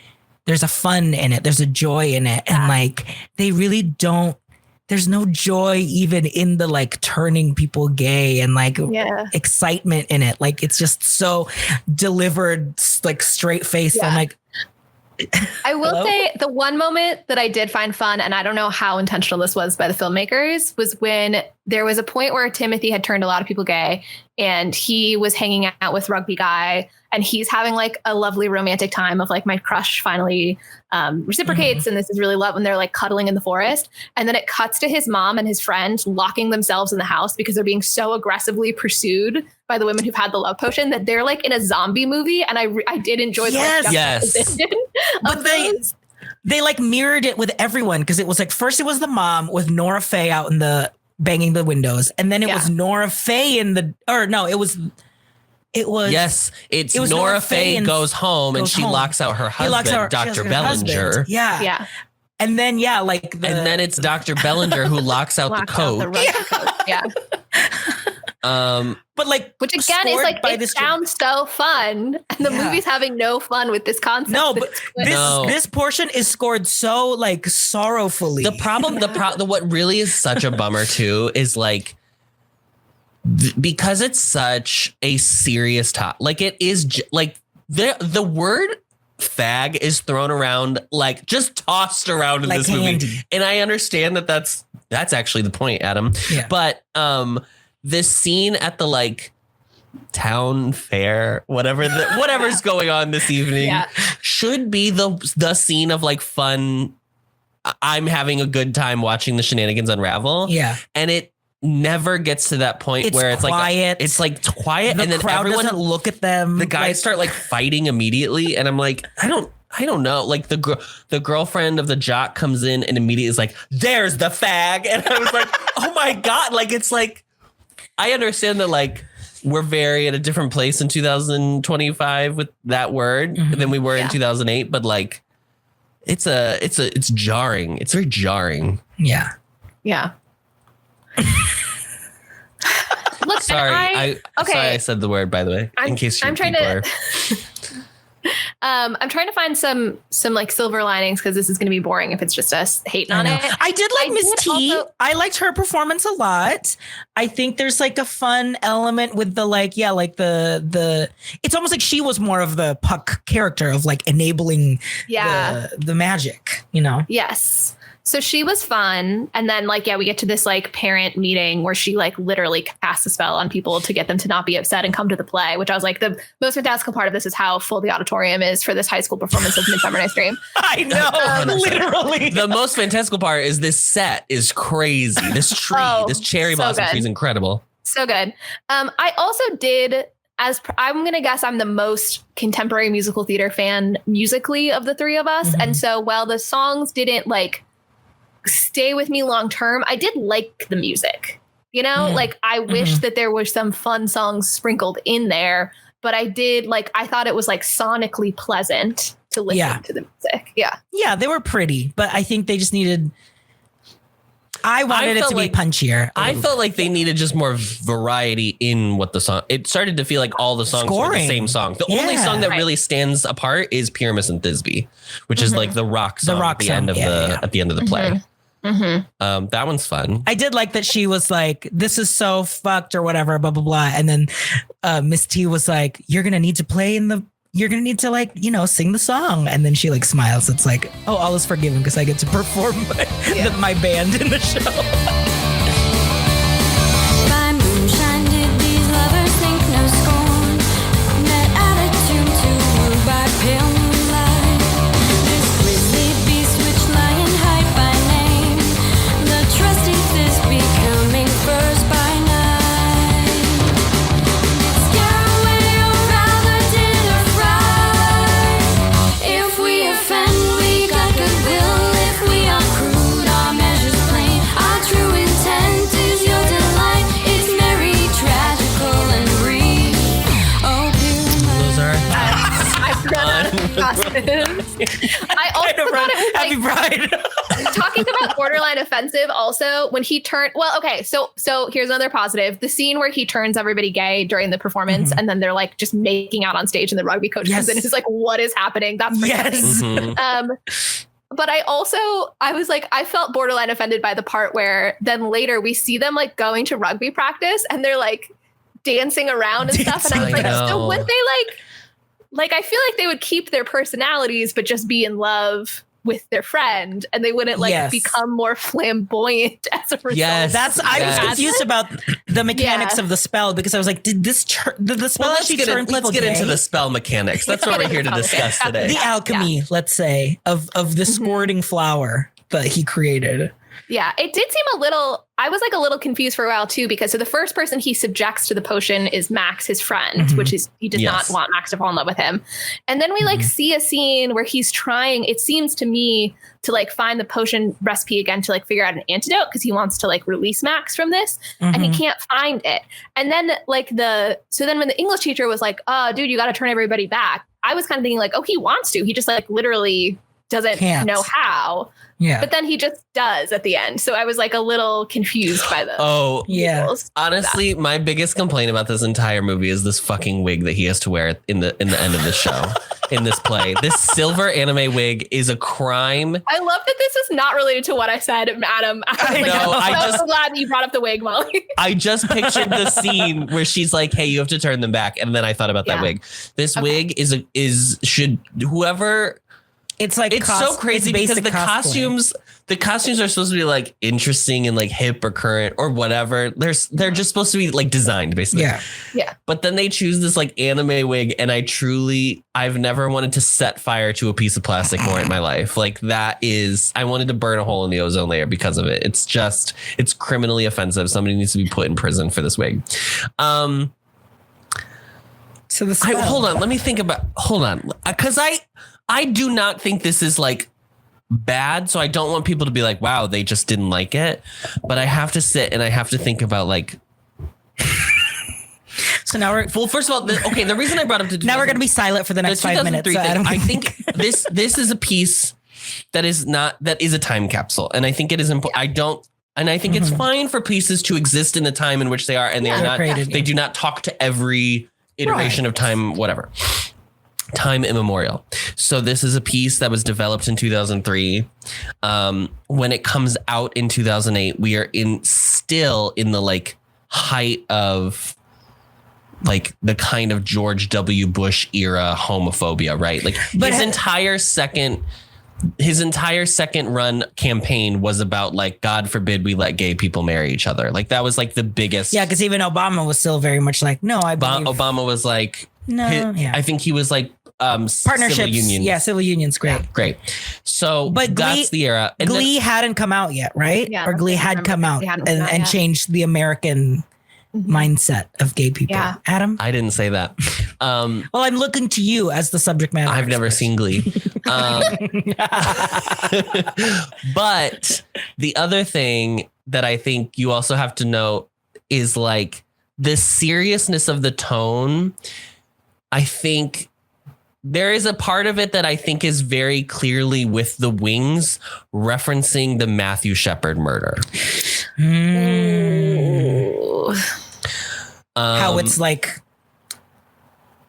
there's a fun in it. There's a joy in it. And like, they really don't, there's no joy even in the like turning people gay and like excitement in it. Like, it's just so delivered, like straight face. I'm like, I will say the one moment that I did find fun, and I don't know how intentional this was by the filmmakers, was when there was a point where Timothy had turned a lot of people gay and he was hanging out with Rugby Guy and he's having like a lovely romantic time of like my crush finally reciprocates and this is really love when they're like cuddling in the forest. And then it cuts to his mom and his friend locking themselves in the house because they're being so aggressively pursued by the women who've had the love potion that they're like in a zombie movie. And I did enjoy the but they like mirrored it with everyone because it was like first it was the mom with Nora Faye out in the banging the windows, and then it was Nora Faye it's Nora Faye goes home and she locks out her husband, Dr. Bellinger. Yeah. And then and then it's Dr. Bellinger who locks out the coat. But like, which again is like it sounds so fun, and the movie's having no fun with this concept. No, but this portion is scored so like sorrowfully. The problem, what really is such a bummer too is like because it's such a serious topic. Like it is like the word fag is thrown around, like just tossed around in this movie, and I understand that that's actually the point, Adam. Yeah. But this scene at the like town fair, whatever's going on this evening, should be the scene of like fun. I'm having a good time watching the shenanigans unravel. Yeah, and it never gets to that point where it's quiet. It's like quiet, and then crowd everyone doesn't look at them. The guys start like fighting immediately, and I'm like, I don't know. Like the girlfriend of the jock comes in and immediately is like, "There's the fag," and I was like, "Oh my god!" Like it's like. I understand that like we're very at a different place in 2025 with that word than we were in 2008, but like it's jarring. It's very jarring. Yeah. Yeah. Look, sorry, I said the word, by the way, in case I'm trying to. I'm trying to find some like silver linings because this is going to be boring if it's just us hating on it. I did like Miss T. I liked her performance a lot. I think there's like a fun element with the the it's almost like she was more of the Puck character of like enabling the magic, you know? Yes. So she was fun. And then we get to this like parent meeting where she like literally casts a spell on people to get them to not be upset and come to the play, which I was like, the most fantastical part of this is how full the auditorium is for this high school performance of Midsummer Night's Dream. I know, literally. The most fantastical part is this set is crazy. This tree, this cherry blossom tree is incredible. So good. I also did, I'm going to guess I'm the most contemporary musical theater fan musically of the three of us. Mm-hmm. And so while the songs didn't like stay with me long term, I did like the music, you know, like I wish that there were some fun songs sprinkled in there, but I thought it was like sonically pleasant to listen to the music. Yeah, they were pretty, but I think they just needed, I wanted it to be punchier. I felt like they needed just more variety in what the song, it started to feel like all the songs were the same song. The only song that really stands apart is Pyramus and Thisbe, which is like the rock song at the end of the play. Mm-hmm. That one's fun. I did like that she was like, this is so fucked or whatever, blah, blah, blah. And then Miss T was like, you're going to need to like, you know, sing the song. And then she like smiles. It's like, oh, all is forgiven because I get to perform my band in the show. By moonshine did these lovers think no scorn, met attitude to woo by pale moonlight. This grisly beast which lie in hide by name, the trusty Thisbe coming first by night. Did scare away or rather did affright. If we offend we got goodwill, if we are crude our measures plain, our true intent is your delight. It's merry, tragical and brief. Oh, Those are I also thought it was Happy Pride. talking about borderline offensive. Also, when he turned, so here's another positive: the scene where he turns everybody gay during the performance, and then they're like just making out on stage, and the rugby coach comes in and is like, "What is happening?" That's But I was like, I felt borderline offended by the part where then later we see them like going to rugby practice and they're like dancing around and stuff. And I was like, so would they like, I feel like they would keep their personalities, but just be in love with their friend and they wouldn't become more flamboyant as a result. I was confused about the mechanics of the spell because I was like, did the spell actually turn people gay? Let's get into the spell mechanics. That's what we're here to discuss today. The alchemy, let's say, of the squirting flower that he created. Yeah, it did seem I was like a little confused for a while too, because so the first person he subjects to the potion is Max, his friend, which is, he does not want Max to fall in love with him. And then we like see a scene where he's trying, it seems to me, to like find the potion recipe again to like figure out an antidote because he wants to like release Max from this and he can't find it. And then then when the English teacher was like, oh, dude, you got to turn everybody back. I was kind of thinking like, oh, he wants to, he just like literally doesn't know how. Yeah. But then he just does at the end. So I was like a little confused by the Honestly, my biggest complaint about this entire movie is this fucking wig that he has to wear in the end of the show. In this play. This silver anime wig is a crime. I love that this is not related to what I said, Adam. I'm so glad that you brought up the wig, Molly. I just pictured the scene where she's like, hey, you have to turn them back. And then I thought about that wig. This wig should whoever... It's like so crazy because the costumes are supposed to be like interesting and like hip or current or whatever. They're just supposed to be like designed basically. Yeah. But then they choose this like anime wig and I've never wanted to set fire to a piece of plastic more in my life. Like I wanted to burn a hole in the ozone layer because of it. It's criminally offensive. Somebody needs to be put in prison for this wig. So hold on. Let me think about. Hold on, because I do not think this is like bad. So I don't want people to be like, wow, they just didn't like it. But I have to sit and I have to think about like. So now first of all, the reason I brought up now we're going to be silent for the next 5 minutes. So I think this is a piece that is a time capsule. And I think it is important. I think it's fine for pieces to exist in the time in which they are. And they are not, they do not talk to every iteration of time, whatever. time immemorial. So this is a piece that was developed in 2003. When it comes out in 2008, we are still in the like height of like the kind of George W. Bush era homophobia, right? Like his entire second run campaign was about like, God forbid we let gay people marry each other. Like that was like the biggest. Yeah, because even Obama was still very much like, no, I believe Obama was like, no, I think he was like partnerships. Civil unions. Yeah, civil unions, great. So but that's the era. And Glee hadn't come out yet, right? Yeah, or Glee had come out and changed the American mindset of gay people. Yeah. Adam? I didn't say that. Well, I'm looking to you as the subject matter. I've never seen Glee. But the other thing that I think you also have to know is like the seriousness of the tone. I think there is a part of it that I think is very clearly with the Wings referencing the Matthew Shepard murder. How it's like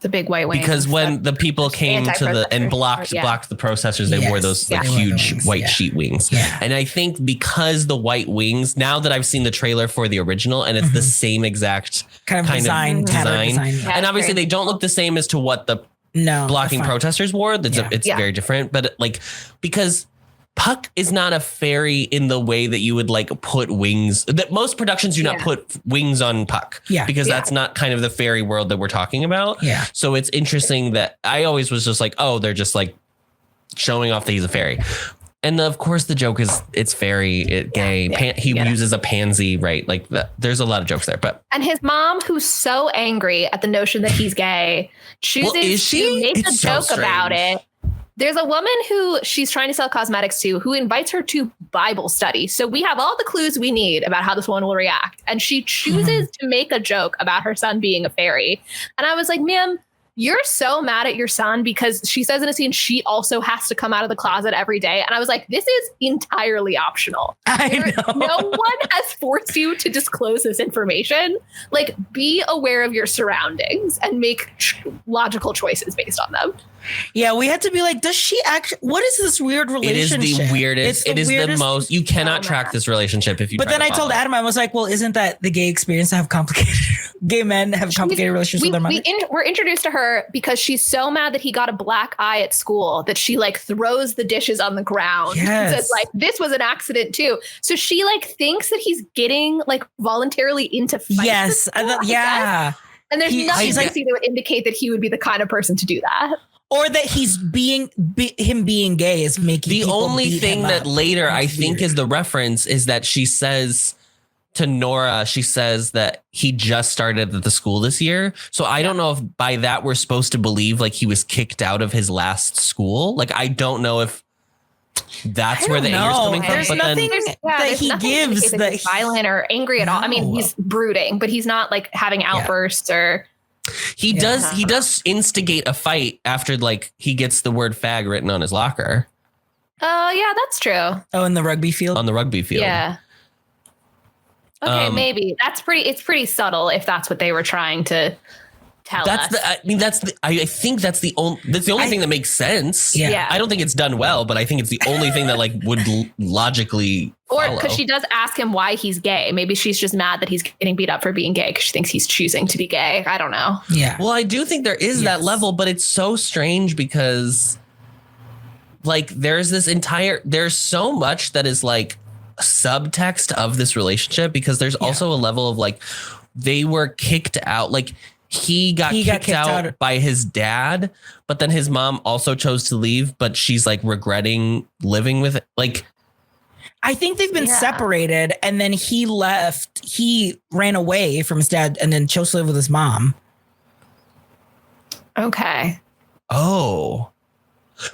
the big white wing. Because when the people came to the and blocked the protesters, they wore those like huge white sheet wings. Yeah. And I think because the white wings, now that I've seen the trailer for the original and it's the same exact kind of design. And obviously they don't look the same as to what the blocking protesters wore. It's very different. But like, because Puck is not a fairy in the way that you would like put wings, that most productions do not put wings on Puck. Yeah. Because that's not kind of the fairy world that we're talking about. Yeah. So it's interesting that I always was just like, oh, they're just like showing off that he's a fairy. And of course the joke is it's fairy, gay. He uses a pansy, right? Like there's a lot of jokes there, and his mom, who's so angry at the notion that he's gay, chooses to make a joke about it. There's a woman who she's trying to sell cosmetics to who invites her to Bible study. So we have all the clues we need about how this woman will react. And she chooses to make a joke about her son being a fairy. And I was like, ma'am, you're so mad at your son because she says in a scene she also has to come out of the closet every day. And I was like, this is entirely optional. I know. No one has forced you to disclose this information. Like, be aware of your surroundings and make logical choices based on them. Yeah, we had to be like, does she actually, what is this weird relationship? It is the weirdest. It is the most, you cannot track this relationship if you But then I told Adam, I was like, well, isn't that the gay experience to have gay men have complicated relationships with their mother? We're introduced to her because she's so mad that he got a black eye at school that she like throws the dishes on the ground. Yes. Says like, this was an accident too. So she like thinks that he's getting like voluntarily into fights. Yes. Yeah. And there's nothing that would indicate that he would be the kind of person to do that. Or that he's him being gay is making the only thing that later I think is the reference is that she says to Nora, she says that he just started at the school this year. So I don't know if by that we're supposed to believe like he was kicked out of his last school. Like, I don't know if that's where the anger is coming from. There's nothing that he gives that he's violent or angry at all. I mean, he's brooding, but he's not like having outbursts or. He does instigate a fight after like he gets the word fag written on his locker. Yeah, that's true. Oh, in the rugby field? On the rugby field. Yeah. Okay, maybe. It's pretty subtle if that's what they were trying to tell us. I think that's the only thing that makes sense. Yeah. I don't think it's done well, but I think it's the only thing that like would logically follow. Or because she does ask him why he's gay. Maybe she's just mad that he's getting beat up for being gay because she thinks he's choosing to be gay. I don't know. Yeah. Well, I do think there is that level, but it's so strange because like there's so much that is like subtext of this relationship because there's also a level of like they were kicked out. Like he got kicked out by his dad, but then his mom also chose to leave, but she's like regretting living with it. Like, I think they've been separated and then he left. He ran away from his dad and then chose to live with his mom. Okay. Oh,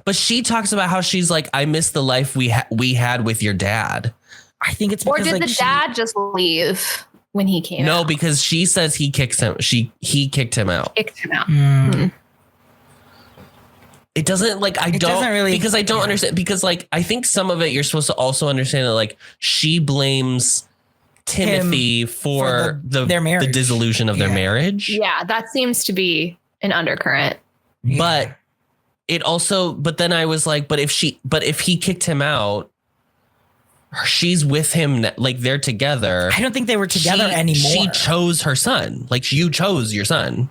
but she talks about how she's like, I miss the life we had with your dad. I think it's because, or did the dad just leave when he came out? No, because she says he kicks him. He kicked him out. It doesn't like I don't understand because like I think some of it you're supposed to also understand that like she blames Timothy for their marriage. The dissolution of their marriage. Yeah, that seems to be an undercurrent. But it also, but then I was like, but if he kicked him out, she's with him, like they're together. I don't think they were together anymore. She chose her son. Like you chose your son.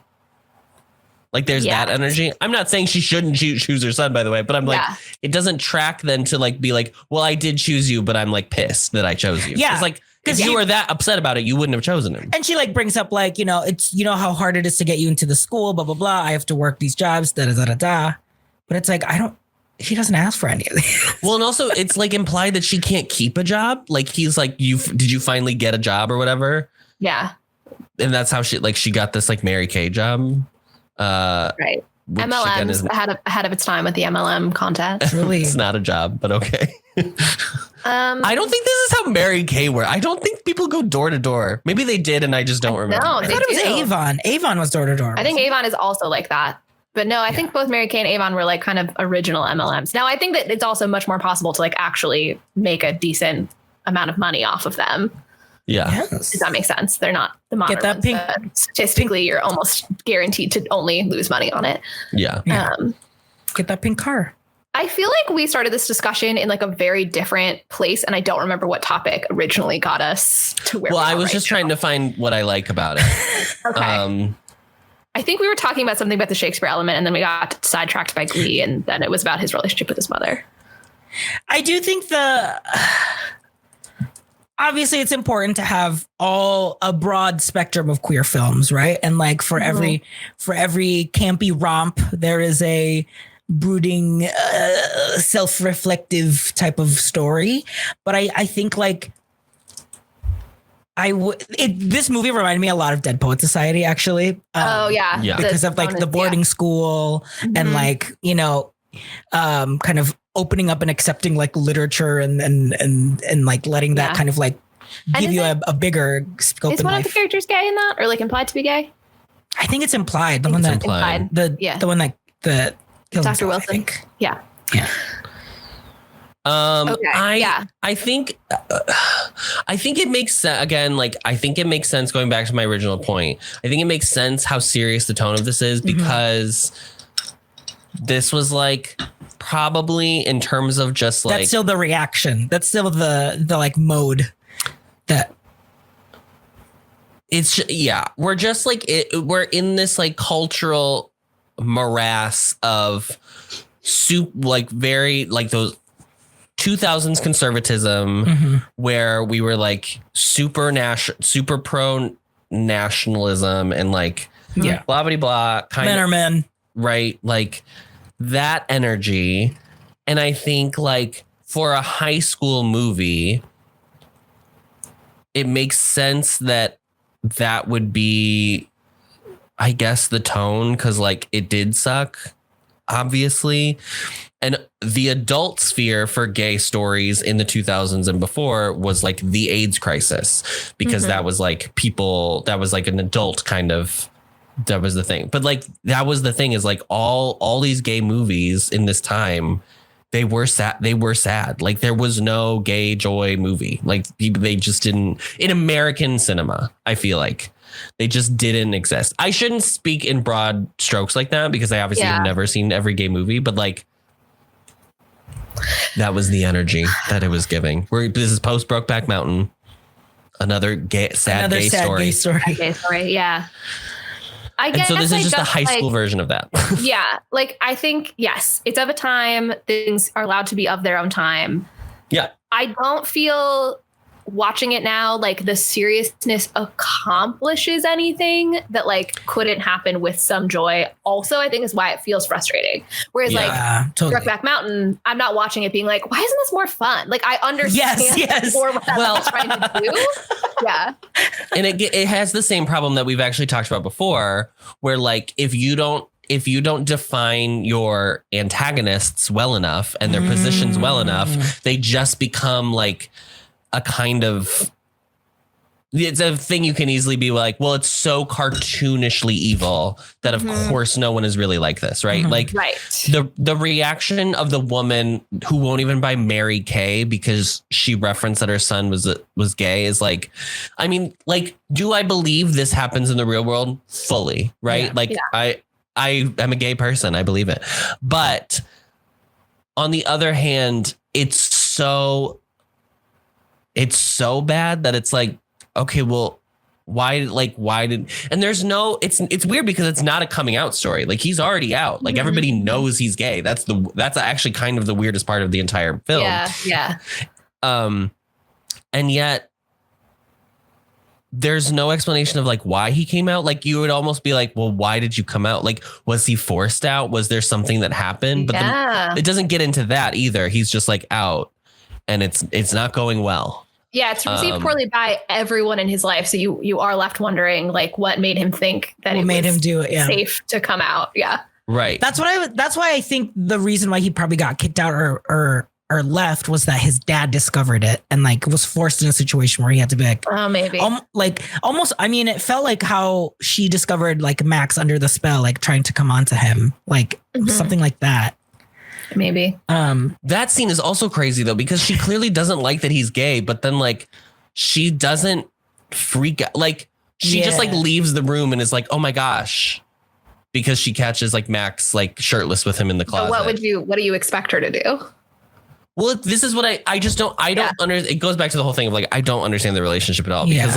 Like there's that energy. I'm not saying she shouldn't choose her son, by the way, but I'm like, it doesn't track then to like be like, well, I did choose you, but I'm like pissed that I chose you. Yeah. It's like, because you were that upset about it, you wouldn't have chosen him. And she like brings up like, it's, how hard it is to get you into the school, blah, blah, blah. I have to work these jobs, da, da, da, da, da. But it's like, she doesn't ask for any of these. Well, and also it's like implied that she can't keep a job. Like he's like, did you finally get a job or whatever? Yeah. And that's how she got this like Mary Kay job. Right. MLM's ahead of its time with the MLM contest. Really? It's not a job, but okay. I don't think this is how Mary Kay works. I don't think people go door to door. Maybe they did and I just don't remember. No, I thought it was Avon. Avon was door to door. I think Avon is also like that. But no, I think both Mary Kay and Avon were like kind of original MLMs. Now, I think that it's also much more possible to like actually make a decent amount of money off of them. Yeah. Yes. Does that make sense? They're not the modern Get that ones pink. Statistically, you're almost guaranteed to only lose money on it. Yeah. Get that pink car. I feel like we started this discussion in like a very different place, and I don't remember what topic originally got us to where. Well, I was just trying to find what I like about it. Okay. I think we were talking about something about the Shakespeare element, and then we got sidetracked by Glee, and then it was about his relationship with his mother. I do think obviously it's important to have a broad spectrum of queer films, right? And like for every campy romp, there is a brooding, self-reflective type of story. But I think like this movie reminded me a lot of Dead Poet Society, actually. Because of like the boarding school and like, kind of opening up and accepting like literature and like letting that kind of like give you a bigger scope. Is one of the characters gay in that, or like implied to be gay? I think it's implied. The one that kills Dr. himself, Wilson. I think. Yeah. I think it makes sense again. Like, I think it makes sense going back to my original point. I think it makes sense how serious the tone of this is because this was like probably in terms of just like, that's still the reaction. That's still the like mode that it's, we're just like, we're in this like cultural morass of like very like those 2000s conservatism where we were like super pro nationalism and like blah blah blah kind men of are men, right? Like that energy. And I think like for a high school movie, it makes sense that would be, I guess, the tone, because like it did suck, obviously. And the adult sphere for gay stories in the 2000s and before was like the AIDS crisis, because that was like that was like an adult kind of, that was the thing. But like, that was the thing is like all these gay movies in this time, they were sad. Like there was no gay joy movie. Like they just didn't, in American cinema, I feel like they just didn't exist. I shouldn't speak in broad strokes like that because I obviously have never seen every gay movie, but like, that was the energy that it was giving. This is post Brokeback Mountain. Another sad gay story. Yeah. I guess, and so this is just a high school version of that. Yeah. Like, I think, yes, it's of a time. Things are allowed to be of their own time. Yeah. I don't feel watching it now like the seriousness accomplishes anything that like couldn't happen with some joy. Also, I think is why it feels frustrating. Whereas Brokeback Mountain, I'm not watching it being like, why isn't this more fun? Like I understand what I'm trying to do. Yeah. And it has the same problem that we've actually talked about before, where like if you don't define your antagonists well enough and their positions well enough, they just become like a kind of, it's a thing you can easily be like, well, it's so cartoonishly evil that of course no one is really like this, right? Like the reaction of the woman who won't even buy Mary Kay because she referenced that her son was gay is like, I mean, like, do I believe this happens in the real world? Fully, right? I am a gay person. I believe it. But on the other hand, it's so bad that it's like, okay, well, why did, and there's no, it's weird because it's not a coming out story. Like he's already out. Like everybody knows he's gay. That's actually kind of the weirdest part of the entire film. Yeah. And yet there's no explanation of like why he came out. Like you would almost be like, well, why did you come out? Like, was he forced out? Was there something that happened? But it doesn't get into that either. He's just like out and it's not going well. Yeah, it's received poorly by everyone in his life. So you are left wondering like what made him think that it made him do it safe to come out. Yeah. Right. That's why I think the reason why he probably got kicked out or left was that his dad discovered it and like was forced in a situation where he had to be like, oh, maybe like almost, I mean, it felt like how she discovered like Max under the spell, like trying to come onto him, like something like that. Maybe. That scene is also crazy though, because she clearly doesn't like that he's gay, but then like she doesn't freak out. Like she just like leaves the room and is like, oh my gosh, because she catches like Max like shirtless with him in the closet. So what do you expect her to do? Well, this is what I don't understand. It goes back to the whole thing of like, I don't understand the relationship at all because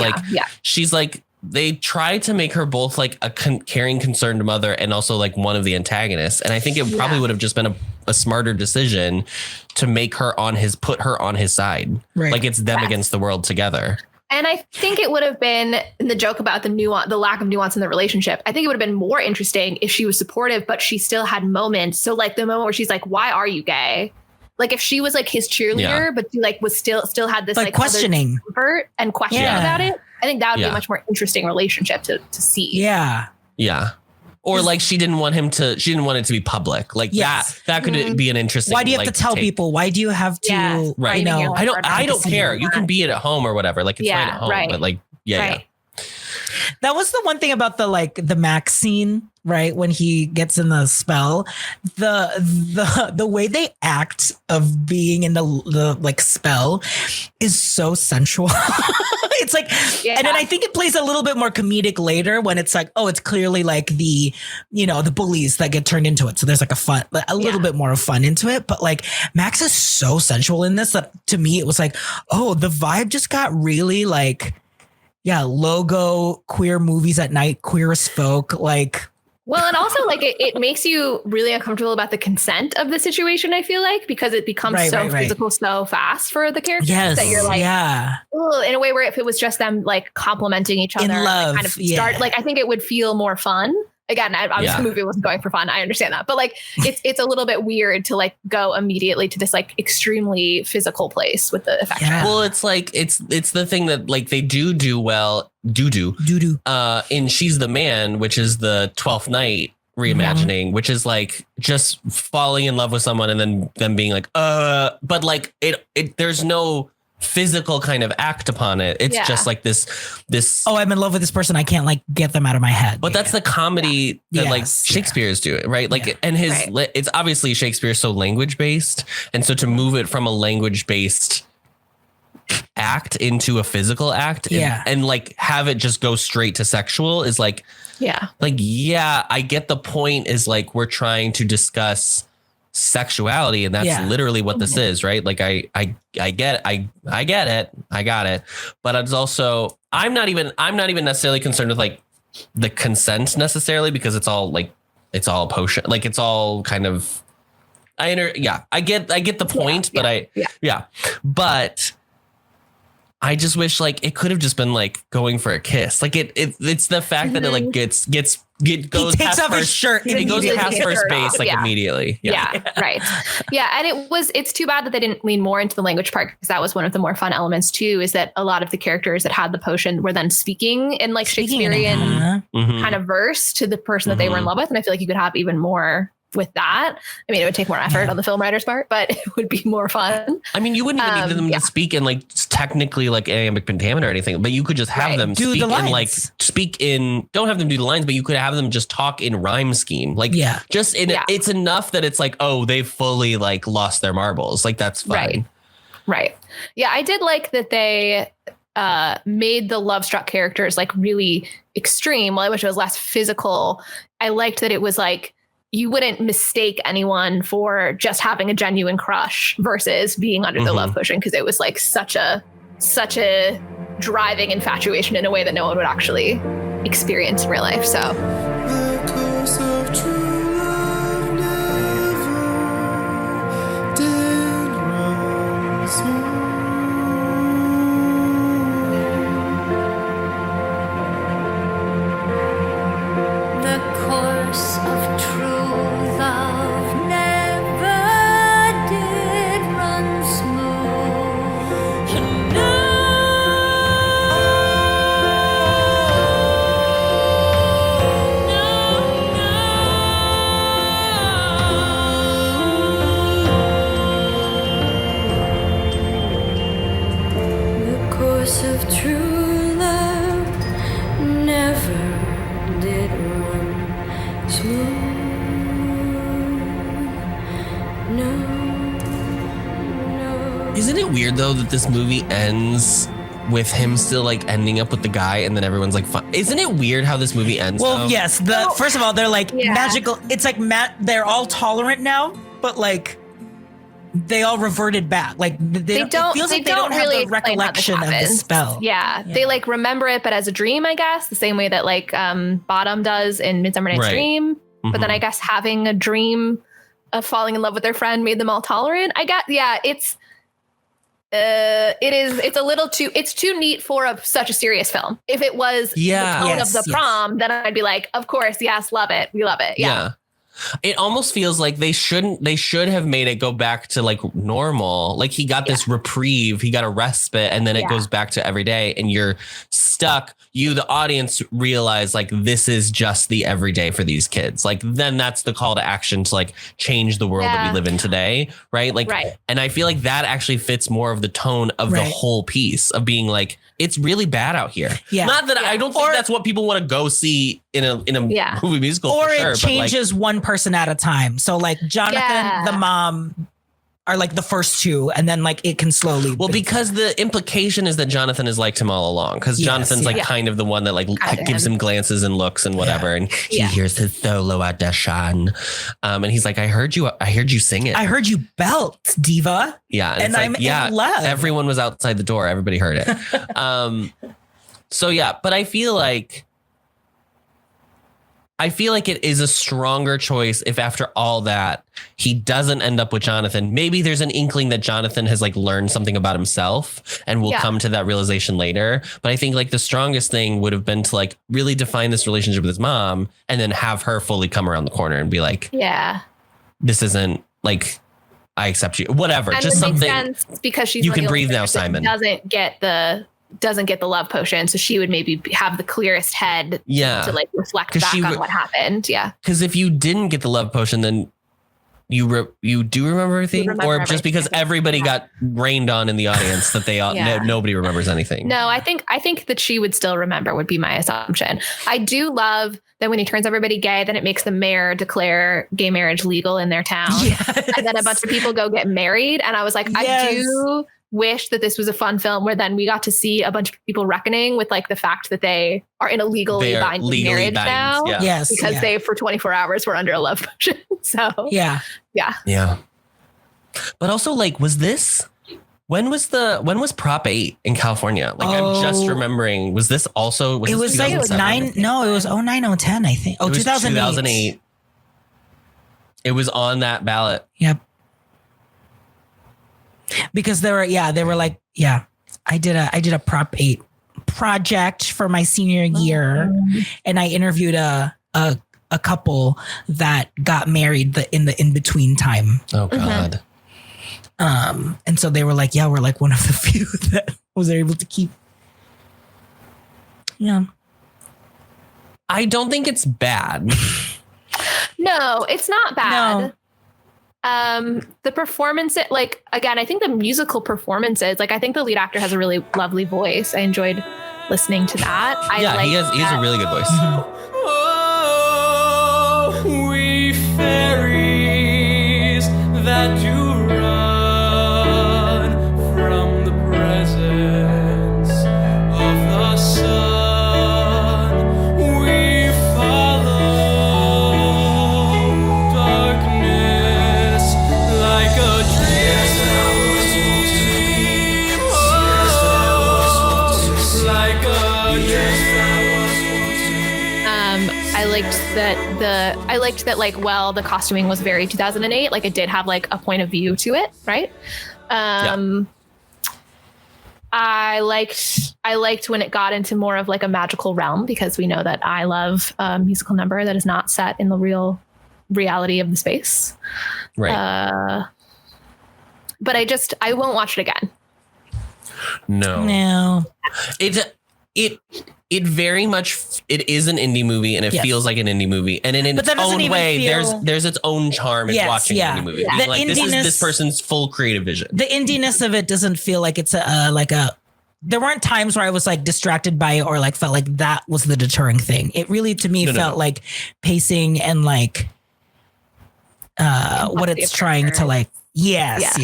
she's like, they try to make her both like a caring, concerned mother and also like one of the antagonists. And I think it probably would have just been a smarter decision to make her put her on his side. Right. Like it's them against the world together. And I think it would have been the joke about the lack of nuance in the relationship. I think it would have been more interesting if she was supportive, but she still had moments. So like the moment where she's like, why are you gay? Like if she was like his cheerleader, but she like was still had this like questioning and questioning about it. I think that would be a much more interesting relationship to see. Yeah. Yeah. Or like she didn't want it to be public. Like that could be an interesting. Why do you have to tell people? Why do you have to? Right. You know, I don't care. You can be it at home or whatever. Like it's fine at home. But like, yeah. That was the one thing about the Max scene, right? When he gets in the spell, the way they act of being in the like spell is so sensual. It's like, and then I think it plays a little bit more comedic later when it's like, oh, it's clearly like the bullies that get turned into it. So there's like a little bit more of fun into it. But like Max is so sensual in this that to me, it was like, oh, the vibe just got really like, logo, queer movies at night, queer as folk, like. Well, and also like it makes you really uncomfortable about the consent of the situation, I feel like, because it becomes physical so fast for the characters that you're like, in a way where if it was just them like complimenting each other, in love, kind of start, like I think it would feel more fun. Again, obviously the movie wasn't going for fun. I understand that. But like it's a little bit weird to like go immediately to this like extremely physical place with the affection. Yeah. Well, it's like it's the thing that like they do well in She's the Man, which is the 12th Night reimagining, which is like just falling in love with someone and then them being like, but like it there's no physical kind of act upon it. It's just like this oh, I'm in love with this person, I can't like get them out of my head. But that's the comedy that like Shakespeare's doing, right? Like and it's obviously Shakespeare's so language based, and so to move it from a language based act into a physical act and like have it just go straight to sexual is like I get the point, is like we're trying to discuss sexuality, and that's literally what this is, right? Like I get it, I got it, but it's also I'm not even necessarily concerned with like the consent necessarily, because it's all potion, like it's all kind of I get the point, but but I just wish like it could have just been like going for a kiss. Like it's the fact that it like goes he takes off his shirt. He goes past first base like immediately. Right. Yeah. And it's too bad that they didn't lean more into the language part, because that was one of the more fun elements too, is that a lot of the characters that had the potion were then speaking in like Shakespearean kind of verse to the person that they were in love with. And I feel like you could have even more with that. I mean, it would take more effort on the film writer's part, but it would be more fun. I mean, you wouldn't even need them to speak in like technically like iambic pentameter or anything, but you could just have them speak don't have them do the lines, but you could have them just talk in rhyme scheme. Like it's enough that it's like, oh, they've fully like lost their marbles. Like that's fine. Right. Yeah. I did like that they made the love struck characters like really extreme. While I wish it was less physical, I liked that it was like you wouldn't mistake anyone for just having a genuine crush versus being under the love potion, because it was like such a driving infatuation in a way that no one would actually experience in real life. So The course of true love never did run smooth. The course of true love never did run smooth. The course of true love never did run smooth. No, no. Isn't it weird though that this movie ends with him still like ending up with the guy, and then everyone's like, fine. Isn't it weird how this movie ends? Well, though? yes. First of all, they're like Yeah. magical. It's like they're all tolerant now, but like they all reverted back. Like it feels like they don't have really the explain how this recollection of the happens. spell. Yeah, they like remember it, but as a dream, I guess, the same way that like Bottom does in Midsummer Night's Right. Dream. But then Mhm. I guess having a dream of falling in love with their friend made them all tolerant. It's a little too, it's too neat for such a serious film. If it was Yeah. the tone Yes, of the yes. prom, then I'd be like, of course, yes, love it. We love it. Yeah. It almost feels like they should have made it go back to like normal. Like he got this reprieve, he got a respite, and then it goes back to every day, and you're stuck. You, the audience, realize like this is just the everyday for these kids. Like then that's the call to action to like change the world that we live in today, right? Like, and I feel like that actually fits more of the tone of the whole piece of being like, it's really bad out here. Yeah. Not that I don't think that's what people want to go see in a movie musical. Or for it sure, but, like, changes one person at a time. So like Jonathan, the mom, are like the first two, and then like it can slowly. Well, because the implication is that Jonathan has liked him all along, because Jonathan's like kind of the one that like gives him glances and looks and whatever, and he hears his solo audition, and he's like, I heard you sing it. I heard you belt, diva. Yeah, and it's I'm like, in love. Everyone was outside the door. Everybody heard it. So yeah, but I feel like it is a stronger choice if after all that he doesn't end up with Jonathan. Maybe there's an inkling that Jonathan has like learned something about himself and will come to that realization later. But I think like the strongest thing would have been to like really define this relationship with his mom and then have her fully come around the corner and be like, this isn't like, I accept you, whatever. And just it makes something. sense because she's you one of can the breathe only now, characters that Simon. doesn't get the love potion, so she would maybe have the clearest head to like reflect back on what happened. Yeah, because if you didn't get the love potion, then you do remember everything, or just because everybody got rained on in the audience that they all nobody remembers anything. No, I think that she would still remember, would be my assumption. I do love that when he turns everybody gay, then it makes the mayor declare gay marriage legal in their town, and then a bunch of people go get married. And I was like, I do wish that this was a fun film where then we got to see a bunch of people reckoning with like the fact that they are in a legally binding marriage now. Because they for 24 hours were under a love potion. So yeah. But also, like, when was Prop 8 in California? Like, I'm just remembering, was this also, it was like 09, 10, I think. 2008. It was on that ballot. Yep. Because they were like, I did a Prop 8 project for my senior year, and I interviewed a couple that got married in the in-between time. Oh God. And so they were like, we're like one of the few that was able to keep. Yeah. I don't think it's bad. No, it's not bad. No. The performance, like, again, I think the musical performances, like, I think the lead actor has a really lovely voice. I enjoyed listening to that. He has a really good voice. Oh, we fairies that do run from the presence I liked that like, well, the costuming was very 2008. Like it did have like a point of view to it, right? I liked when it got into more of like a magical realm, because we know that I love a musical number that is not set in the reality of the space. Right. But I won't watch it again. No. It very much, it is an indie movie, and it feels like an indie movie, and in its own way, there's its own charm in watching an indie movie. Yeah. Being like, this is this person's full creative vision. The indiness of it doesn't feel like it's there weren't times where I was like distracted by it or like felt like that was the deterring thing. It really, to me, felt like pacing and like what it's trying to like. Yes.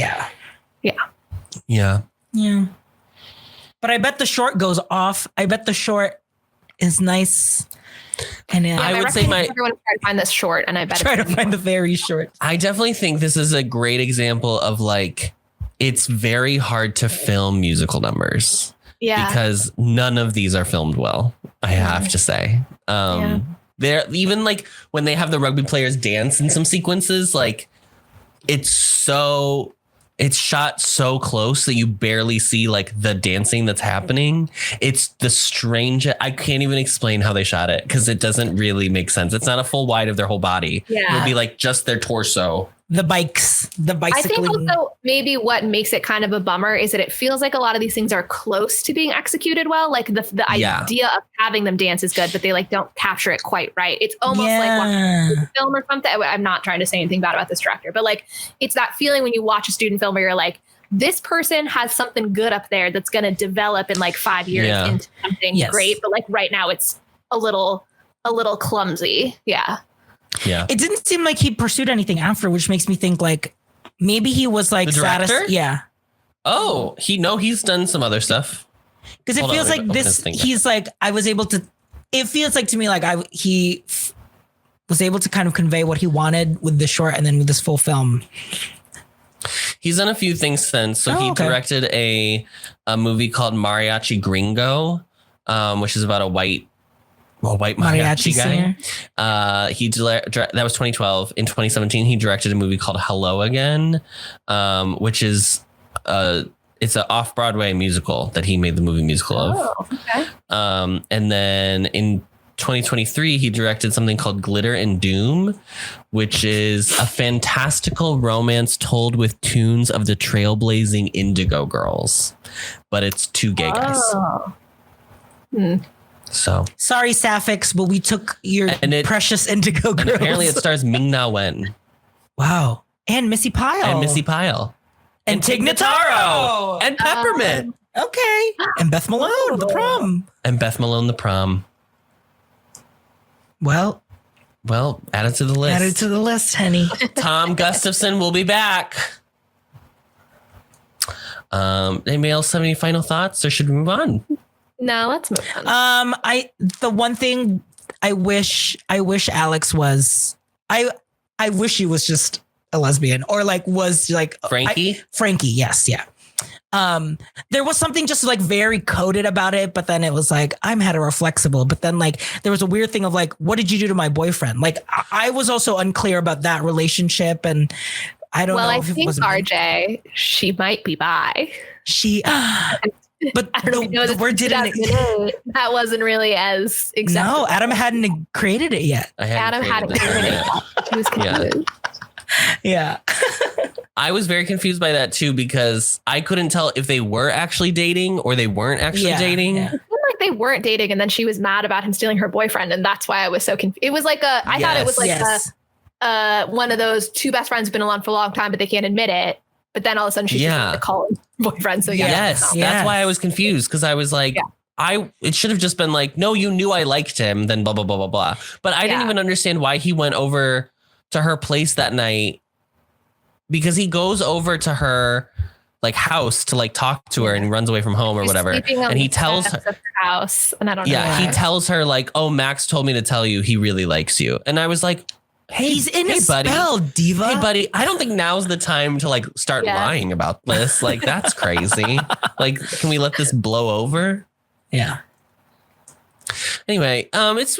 Yeah. But I bet the short goes off. I bet the short is nice. And I would say everyone try to find this short, and I bet try to find the very short. I definitely think this is a great example of like, it's very hard to film musical numbers. Yeah. Because none of these are filmed well, I have to say. They're even like when they have the rugby players dance in some sequences, like it's shot so close that you barely see like the dancing that's happening. It's the strange. I can't even explain how they shot it because it doesn't really make sense. It's not a full wide of their whole body. Yeah. It would be like just their torso. The bicycling. I think also maybe what makes it kind of a bummer is that it feels like a lot of these things are close to being executed well. Like the idea of having them dance is good, but they like don't capture it quite right. It's almost like watching a film or something. I'm not trying to say anything bad about this director, but like it's that feeling when you watch a student film where you're like, this person has something good up there that's going to develop in like 5 years into something great. But like right now it's a little clumsy. Yeah. Yeah. It didn't seem like he pursued anything after, which makes me think like maybe he was like the director? Yeah. Oh, he's done some other stuff. Because it feels like this. He's like, I was able to. It feels like to me like he was able to kind of convey what he wanted with the short, and then with this full film. He's done a few things since. So he directed a movie called Mariachi Gringo, which is about a white mariachi guy. That was 2012. In 2017, he directed a movie called Hello Again, which is it's an off-Broadway musical that he made the movie musical of. Oh, okay. And then in 2023, he directed something called Glitter and Doom, which is a fantastical romance told with tunes of the trailblazing Indigo Girls, but it's two gay guys. So sorry, Sapphics, but we took your precious Indigo Girls. And apparently it stars Ming-Na Wen. Wow. And Missy Pyle. And Tig Notaro. And Peppermint. Okay. And Beth Malone, the prom. Well, add it to the list. Add it to the list, honey. Tom Gustafson will be back. Anybody else have any final thoughts, or should we move on? No, let's move on. The one thing I wish Alex was, I wish he was just a lesbian, or like was like Frankie. Frankie, yes, yeah. There was something just like very coded about it, but then it was like, I'm heteroflexible. But then like there was a weird thing of like, what did you do to my boyfriend? Like I was also unclear about that relationship, and I don't know. Well, I think RJ, she might be bi. But the word didn't. That wasn't really as acceptable. No, Adam hadn't created it yet. Adam hadn't created it yet. He was confused. Yeah. I was very confused by that too, because I couldn't tell if they were actually dating or they weren't actually dating. Yeah. It seemed like they weren't dating, and then she was mad about him stealing her boyfriend, and that's why I was so confused. It was like I thought it was like one of those two best friends who've been along for a long time, but they can't admit it. But then all of a sudden she's just like calling boyfriend. So that's why I was confused, because I was like, it should have just been like, no, you knew I liked him, then blah, blah, blah, blah, blah. But I didn't even understand why he went over to her place that night, because he goes over to her like house to like talk to her, and he runs away from home or whatever. And he tells her house, and I don't know. Yeah, he tells her like, oh, Max told me to tell you he really likes you. And I was like, hey, he's in a buddy. spell, diva. Hey, buddy, I don't think now's the time to like start lying about this. Like, that's crazy. Like, can we let this blow over? Yeah. Anyway, it's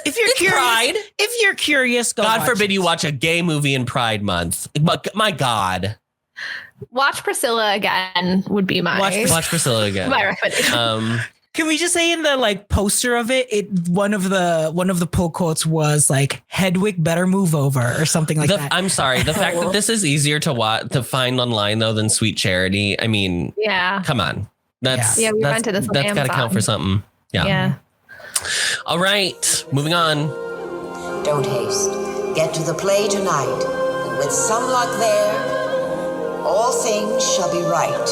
If you're curious, Pride. if you're curious, go. God watch forbid it. you watch a gay movie in Pride Month. But my God, Watch Priscilla again would be my watch Priscilla again. my recommendation. Can we just say in the like poster of it, one of the pull quotes was like Hedwig better move over or something like that. I'm sorry. The fact that this is easier to find online though than Sweet Charity. I mean, Yeah. come on. That's Yeah, we rented this on That's got to count Amazon. for something. Yeah. All right. Moving on. Don't haste. Get to the play tonight, and with some luck there, all things shall be right.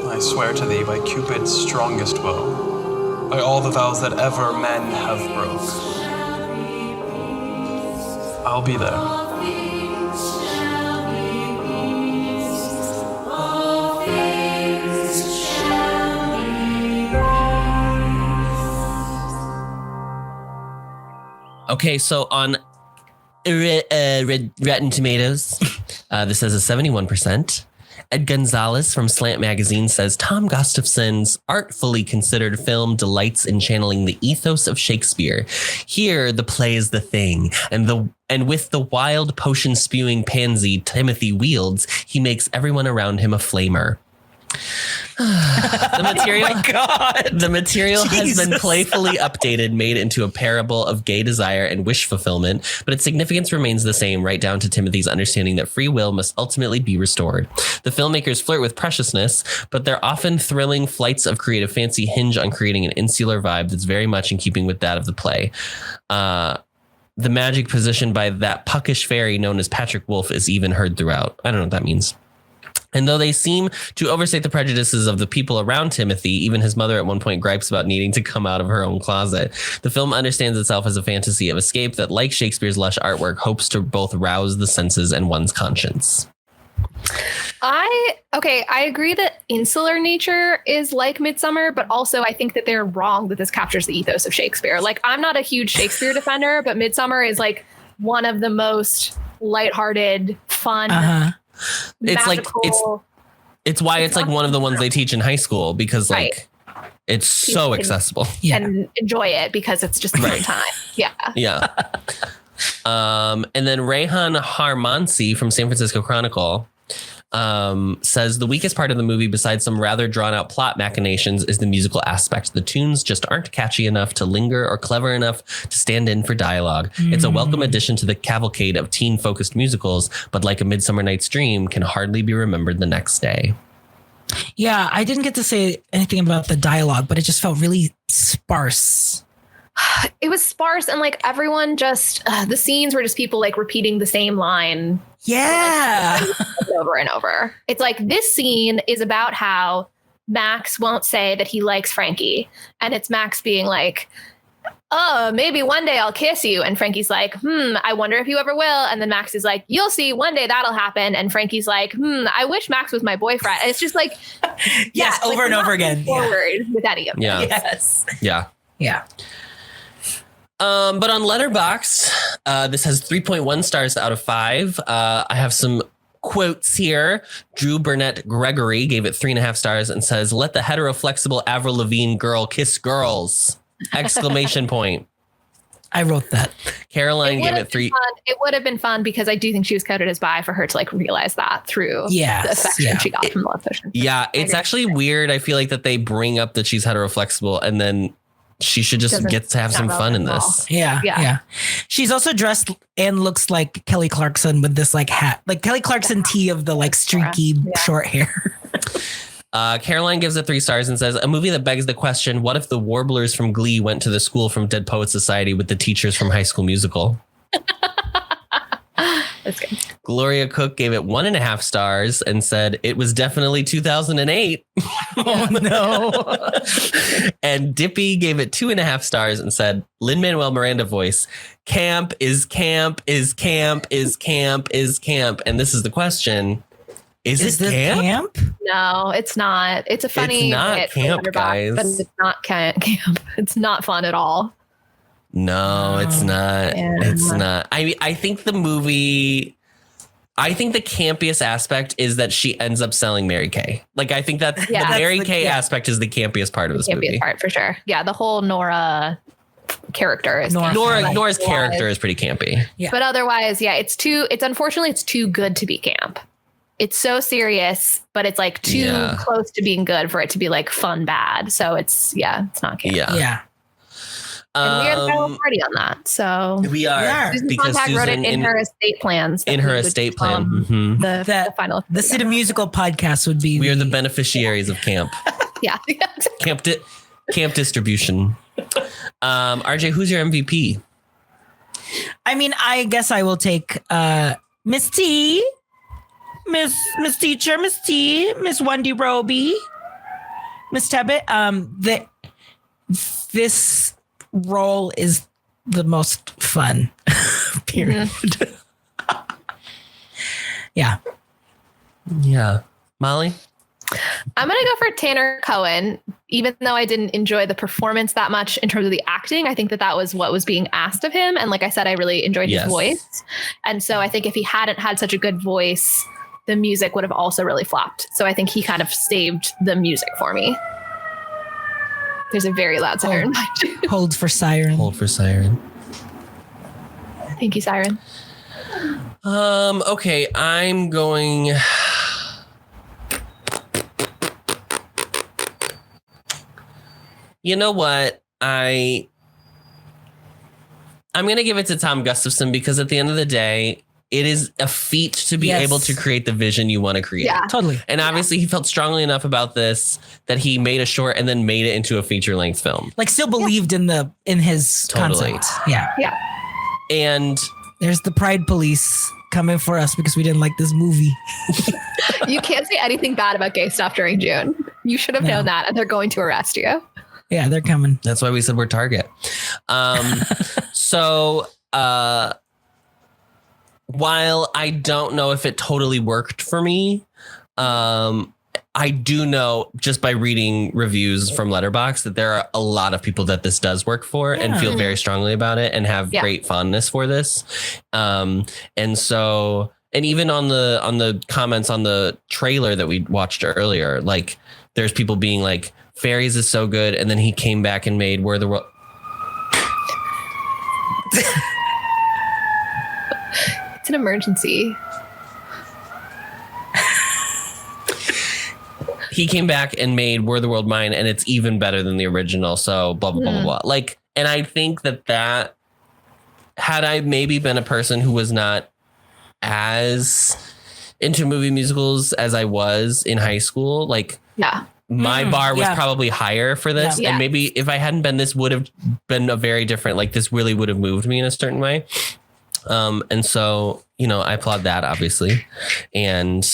I swear to thee by Cupid's strongest bow, by all the vows that ever men have broke, I'll be there. Okay, so on Rotten Tomatoes, this has a 71%. Ed Gonzalez from Slant Magazine says Tom Gustafson's artfully considered film delights in channeling the ethos of Shakespeare. Here, the play is the thing, and with the wild potion-spewing pansy Timothy wields, he makes everyone around him a flamer. The material, Oh my God. The material has been Jesus. playfully updated, made into a parable of gay desire and wish fulfillment, but its significance remains the same, right down to Timothy's understanding that free will must ultimately be restored. The filmmakers flirt with preciousness, but their often thrilling flights of creative fancy hinge on creating an insular vibe that's very much in keeping with that of the play. The magic positioned by that puckish fairy known as Patrick Wolf is even heard throughout. I don't know what that means. And though they seem to overstate the prejudices of the people around Timothy, even his mother at one point gripes about needing to come out of her own closet. The film understands itself as a fantasy of escape that, like Shakespeare's lush artwork, hopes to both rouse the senses and one's conscience. I agree that insular nature is like Midsummer, but also I think that they're wrong that this captures the ethos of Shakespeare. Like, I'm not a huge Shakespeare defender, but Midsummer is like one of the most lighthearted, fun, It's magical. it's why it's like one of the ones they teach in high school, because like Right. it's so accessible. Yeah. and enjoy it because it's just a fun time. Yeah. Yeah. And then Rehan Harmansi from San Francisco Chronicle says the weakest part of the movie, besides some rather drawn out plot machinations, is the musical aspect. The tunes just aren't catchy enough to linger or clever enough to stand in for dialogue. It's a welcome addition to the cavalcade of teen focused musicals, but like A Midsummer Night's Dream, can hardly be remembered the next day. Yeah, I didn't get to say anything about the dialogue, but it just felt really sparse. It was sparse, and like everyone just the scenes were just people like repeating the same line Yeah. over and over. It's like, this scene is about how Max won't say that he likes Frankie, and it's Max being like, oh, maybe one day I'll kiss you, and Frankie's like, I wonder if you ever will, and then Max is like, you'll see, one day that'll happen, and Frankie's like, I wish Max was my boyfriend. And it's just like, Yes, like, over and not over again. forward with any of Yeah. Yes. Yeah. Yeah. But on Letterboxd, this has 3.1 stars out of 5. I have some quotes here. Drew Burnett Gregory gave it 3.5 stars and says, "Let the heteroflexible Avril Lavigne girl kiss girls!" Exclamation point. I wrote that. Caroline gave it 3. It would have been fun because I do think she was coded as bi for her to like realize that through Yes, the affection yeah. she got from the Love Potion. Yeah, it's actually weird. I feel like that they bring up that she's heteroflexible and then she should just Doesn't get to have some sound fun in relevant at this. Yeah, Yeah. yeah. She's also dressed and looks like Kelly Clarkson with this like hat, like Kelly Clarkson tee of the like streaky short hair. Caroline gives it 3 stars and says, a movie that begs the question, what if the warblers from Glee went to the school from Dead Poets Society with the teachers from High School Musical? That's good. Gloria Cook gave it 1.5 stars and said it was definitely 2008. Oh no. And Dippy gave it 2.5 stars and said, Lin-Manuel Miranda voice, camp is camp is camp is camp is camp. And this is the question. Is it this camp? No, it's not. It's a funny It's not bit for camp, Letterboxd, guys. but it's not camp. It's not fun at all. No, it's not. Yeah. It's not. I mean, I think the movie, I think the campiest aspect is that she ends up selling Mary Kay. Like, I think that's the Mary Kay aspect is the campiest part of this movie. Campiest part for sure. Yeah, the whole Nora character is Nora's character is pretty campy. Yeah. But otherwise, unfortunately it's too good to be camp. It's so serious, but it's like too close to being good for it to be like fun bad. So it's not camp. Yeah. And we are the final party on that. So we are. Susan Because Sontag wrote it in her estate plans. In her estate plan. The final. The City Musical podcast would be. We are the beneficiaries of camp. Yeah. Camp distribution. RJ, who's your MVP? I mean, I guess I will take Miss T, Miss Teacher, Miss T, Miss Wendy Roby, Miss Tebbit. This role is the most fun. Period. Yeah. Molly? I'm going to go for Tanner Cohen, even though I didn't enjoy the performance that much in terms of the acting. I think that was what was being asked of him. And like I said, I really enjoyed his voice. And so I think if he hadn't had such a good voice, the music would have also really flopped. So I think he kind of saved the music for me. There's a very loud siren. Hold for siren. Thank you, siren. Okay, I'm going. You know what? I'm going to give it to Tom Gustafson because at the end of the day, it is a feat to be able to create the vision you want to create. Yeah, totally. And obviously he felt strongly enough about this that he made a short and then made it into a feature-length film. Like still believed in his concept. Yeah. Yeah. And there's the Pride Police coming for us because we didn't like this movie. You can't say anything bad about gay stuff during June. You should have known that, and they're going to arrest you. Yeah, they're coming. That's why we said we're Target. So while I don't know if it totally worked for me, I do know just by reading reviews from Letterboxd that there are a lot of people that this does work for and feel very strongly about it and have great fondness for this. And so, and even on the comments on the trailer that we watched earlier, like there's people being like, Fairies is so good. And then he came back and made Where the World. It's an emergency. He came back and made Were the World Mine, and it's even better than the original. So blah, blah, blah, blah, blah. Like, and I think that had I maybe been a person who was not as into movie musicals as I was in high school, like, my bar was probably higher for this. And maybe if I hadn't been, this would have been a very different, like this really would have moved me in a certain way. And so, you know, I applaud that obviously. And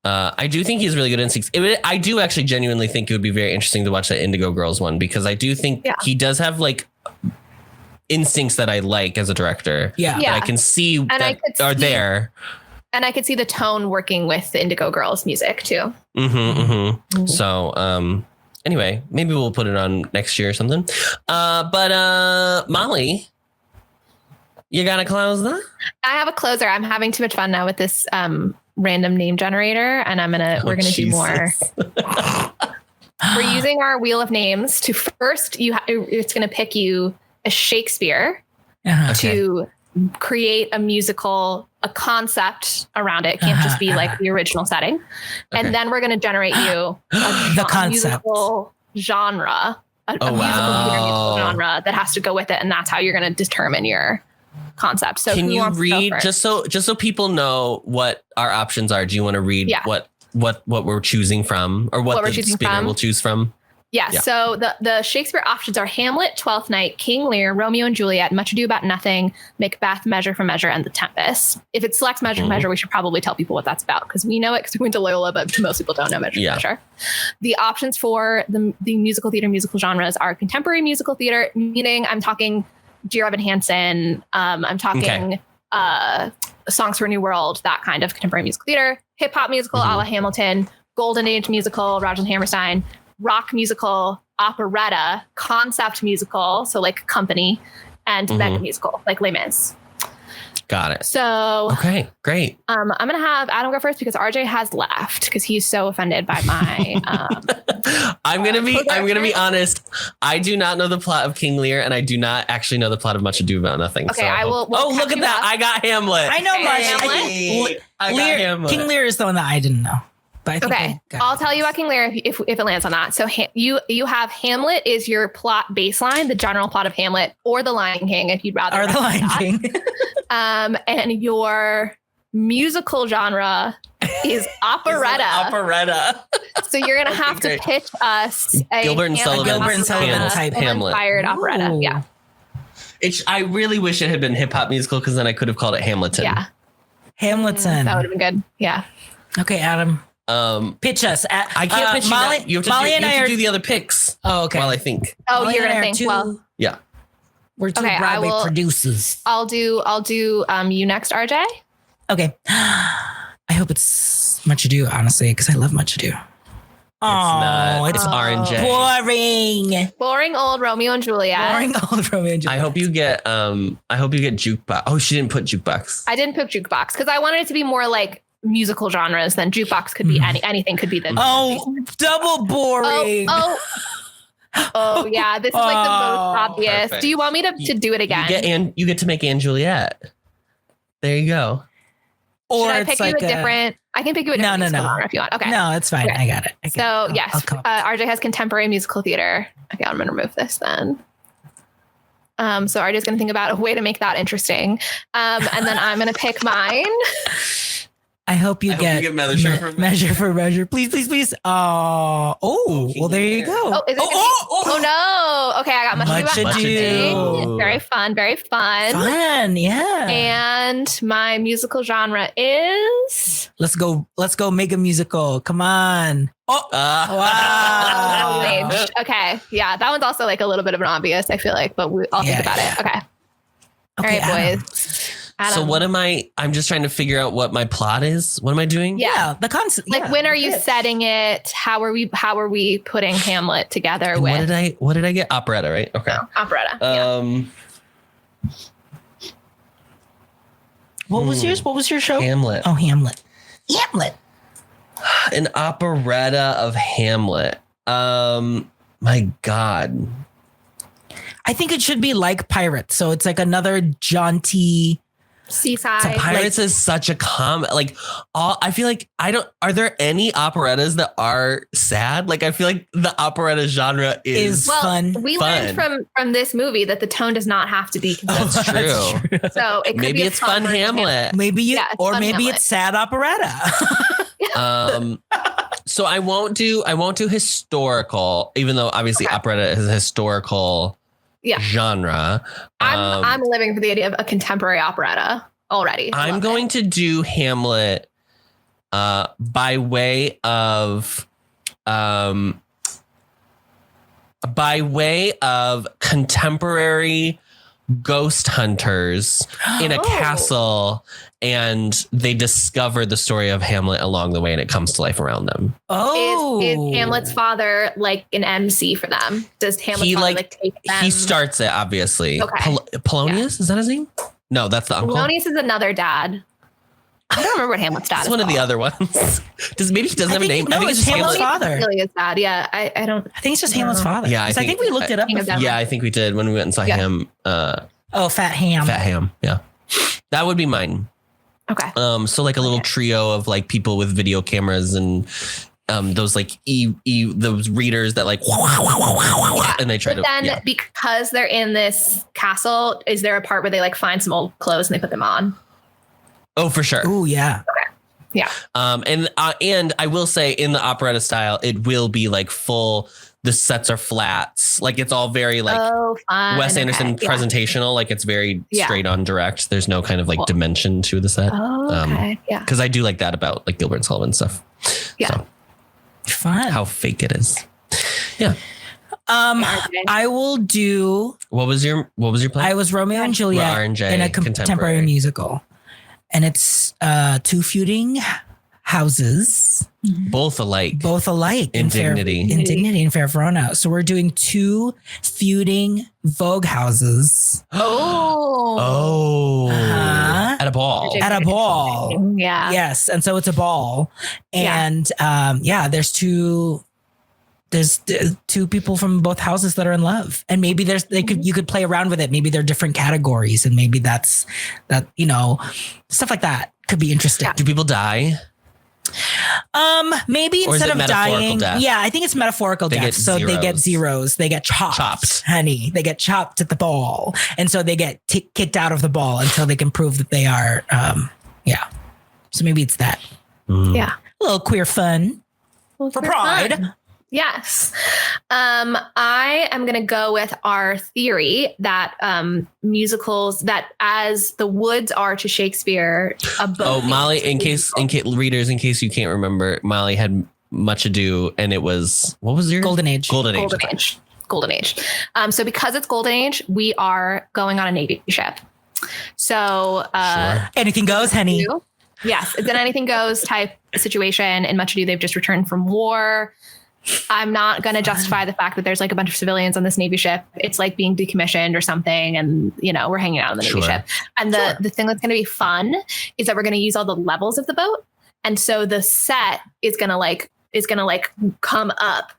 I do think he's really good in Instincts. I do actually genuinely think it would be very interesting to watch that Indigo Girls one, because I do think he does have like instincts that I like as a director. That I can see and that are there. And I could see the tone working with the Indigo Girls music too. So anyway, maybe we'll put it on next year or something. But Molly, you got to close that? I have a closer. I'm having too much fun now with this random name generator, and we're gonna do more. We're using our wheel of names to first. It's gonna pick you a Shakespeare to create a musical, a concept around it. It can't just be like the original setting. And then we're going to generate you a musical genre, a musical genre that has to go with it. And that's how you're going to determine your concept. So can you read just so people know what our options are? Do you want to read what we're choosing from, or what the spinner will choose from? Yeah. So the Shakespeare options are Hamlet, Twelfth Night, King Lear, Romeo and Juliet, Much Ado About Nothing, Macbeth, Measure for Measure, and The Tempest. If it selects Measure for Measure, we should probably tell people what that's about, because we know it because we went to Loyola, but most people don't know Measure for Measure. The options for the musical theater musical genres are contemporary musical theater, meaning I'm talking Dear Evan Hansen, I'm talking Songs for a New World, that kind of contemporary musical theater, hip hop musical, a la Hamilton, Golden Age musical, Rodgers and Hammerstein, rock musical, operetta, concept musical, so like Company, and mega musical, like Les Mis. Got it. So Okay, great. I'm gonna have Adam go first because RJ has left because he's so offended by my. I'm gonna be honest. I do not know the plot of King Lear, and I do not actually know the plot of Much Ado About Nothing. Okay, so I will. We'll look at that! I got Hamlet. I know much. Hamlet? I got Hamlet. King Lear is the one that I didn't know. But I think Okay, I got I'll it. tell you about King Lear if it lands on that. So you have Hamlet is your plot baseline, the general plot of Hamlet, or The Lion King if you'd rather. Or the Lion that. King. And your musical genre is operetta. Operetta. So you're gonna have to great. pitch us a Gilbert and Sullivan type Hamlet. inspired operetta. Ooh. Yeah, I really wish it had been hip hop musical because then I could have called it Hamilton. yeah, Hamilton. that would have been good. Yeah. Okay, Adam. Pitch us. I can't pitch Molly, you that. You have to, Molly do, and you I have are. to do the other picks. Oh, okay. While I think. Oh, Molly you're and I gonna are think. Well, Yeah. We're two Okay, I Broadway will- producers. I'll do you next, RJ. Okay. I hope it's Much Ado, honestly, because I love Much Ado. Oh, It's RNJ. boring. Boring old Romeo and Juliet. Boring old Romeo and Juliet. I hope you get jukebox. Oh, she didn't put jukebox. I didn't pick jukebox because I wanted it to be more like musical genres than jukebox could be anything could be the Oh, double boring. Oh yeah, this is like the most obvious. perfect. Do you want me to do it again? You get to make Anne Juliet. There you go. Or Should I it's pick like you a different? I can pick you a different musical genre if you want. Okay. No, it's fine. Okay. I got it. So yes, I'll come. RJ has contemporary musical theater. Okay, I'm gonna remove this then. So RJ's gonna think about a way to make that interesting. And then I'm gonna pick mine. I hope you get measure for measure for measure. Please, please, please. Oh, well, there you go. Oh, is it no. Okay, I got Much Much Ado. Ado. Very fun, very fun. Fun, yeah. And my musical genre is Let's go make a musical. Come on. Oh, wow. middle aged. Okay, yeah, that one's also like a little bit of an obvious. I feel like, but I'll think about it. Okay. All right, Adam. boys. Adam. So what am I? I'm just trying to figure out what my plot is. What am I doing? Yeah, the concept. Like, when are you setting it? How are we putting Hamlet together And with what did I get? Operetta, right? Okay. operetta? What was yours? What was your show? Hamlet. Oh, Hamlet. Hamlet. An operetta of Hamlet. My God. I think it should be like Pirates. So it's like another jaunty. Seaside. Pirates is such a I feel like are there any operettas that are sad? Like, I feel like the operetta genre is Well, fun. we Fun. learned from this movie that the tone does not have to be consistent. That's true. So it could Maybe be a it's fun version of Hamlet. Maybe Yeah, it's or fun maybe Hamlet. it's sad operetta. So I won't do historical, even though obviously operetta is a historical genre. I'm living for the idea of a contemporary operetta already. I'm going to do Hamlet by way of contemporary ghost hunters in a castle, and they discover the story of Hamlet along the way, and it comes to life around them. Oh, Is Hamlet's father like an MC for them? Does Hamlet's father take them? He starts it, obviously. Okay. Polonius, is that his name? No, that's the uncle. Polonius is another dad. I don't remember what Hamlet's dad It's is. one of the called. other ones. Maybe he doesn't have a name. No, I think it's it's just Hamlet's Hamlet. father. Really his dad. Yeah, I don't. I think it's just Hamlet's father. Yeah, I 'Cause think- we looked it up. King of before. Denmark. Yeah, I think we did when we went and saw him. Oh, Fat Ham. Fat Ham. Yeah, that would be mine. Okay. So like a little trio of like people with video cameras and those like those readers that like and they try But to. then because they're in this castle, is there a part where they like find some old clothes and they put them on? Oh, for sure. Oh, yeah. Yeah. And I will say in the operetta style, it will be like full. The sets are flats. Like it's all very like fun. Wes Anderson Okay. presentational. Like it's very Yeah. straight on direct. There's no kind of like dimension to the set. Oh, okay. Yeah. Because I do like that about like Gilbert and Sullivan stuff. Yeah. So, Fun. how fake it is. Yeah. I will do. What was your plan? I was Romeo and Juliet R&J, in a contemporary. contemporary musical, and it's two feuding houses, both alike. in dignity. in dignity and fair Verona. So we're doing two feuding Vogue houses. Oh. Uh-huh. At a ball. At a ball. Yeah. Yes. And so it's a ball. And there's two people from both houses that are in love. And maybe you could play around with it. Maybe they're different categories. And maybe that's stuff like that could be interesting. Do people die? Maybe Or is instead it of dying, death? I think it's metaphorical death. So they get zeros. They get chopped, honey. They get chopped at the ball, and so they get kicked out of the ball until they can prove that they are. So maybe it's that. Yeah, a little queer fun for pride. Fun. Yes. I am going to go with our theory that musicals, that as the woods are to Shakespeare. Molly, in case readers, in case you can't remember, Molly had Much Ado, and it was, what was your? Golden Age. Golden Age. So because it's Golden Age, we are going on a Navy ship. So sure. Anything goes, honey. Yes. It's an anything goes type situation. In Much Ado, they've just returned from war. I'm not going to justify the fact that there's like a bunch of civilians on this Navy ship. It's like being decommissioned or something. And, we're hanging out on the Navy ship. And the thing that's going to be fun is that we're going to use all the levels of the boat. And so the set is going to come up,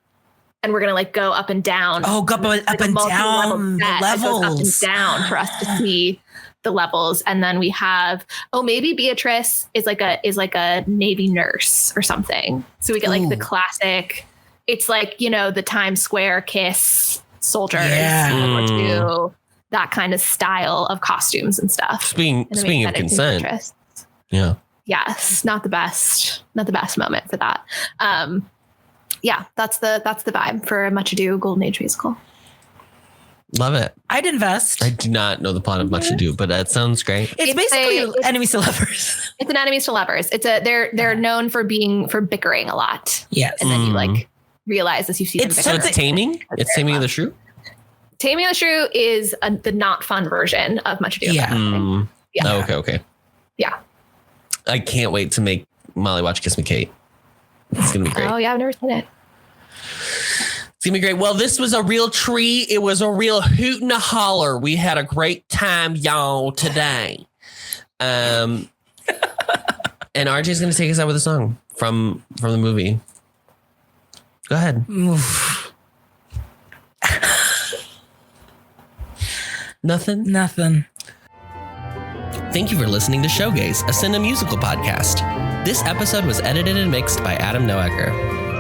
and we're going to go up and down. Oh, go up and down the levels. Up and down for us to see the levels. And then we have, maybe Beatrice is like a Navy nurse or something. So we get the classic, it's the Times Square kiss soldiers, do that kind of style of costumes and stuff. Speaking of consent. Yeah. Yes. Not the best moment for that. That's the vibe for a Much Ado Golden Age musical. Love it. I'd invest. I do not know the plot of Much Ado, but that sounds great. It's basically enemies to lovers. It's an enemies to lovers. They're known for bickering a lot. Yes. And then you realize as you see them bickering. So it's Taming? It's Taming of the Shrew? Taming of the Shrew is the not fun version of Much Ado. Yeah. Yeah. Oh, okay. Yeah. I can't wait to make Molly watch Kiss Me Kate. It's going to be great. Oh, yeah. I've never seen it. It's going to be great. Well, this was a real treat. It was a real hoot and a holler. We had a great time, y'all, today. And RJ's going to take us out with a song from the movie. Go ahead. Nothing. Thank you for listening to Showgays, a cinema musical podcast. This episode was edited and mixed by Adam Noecker.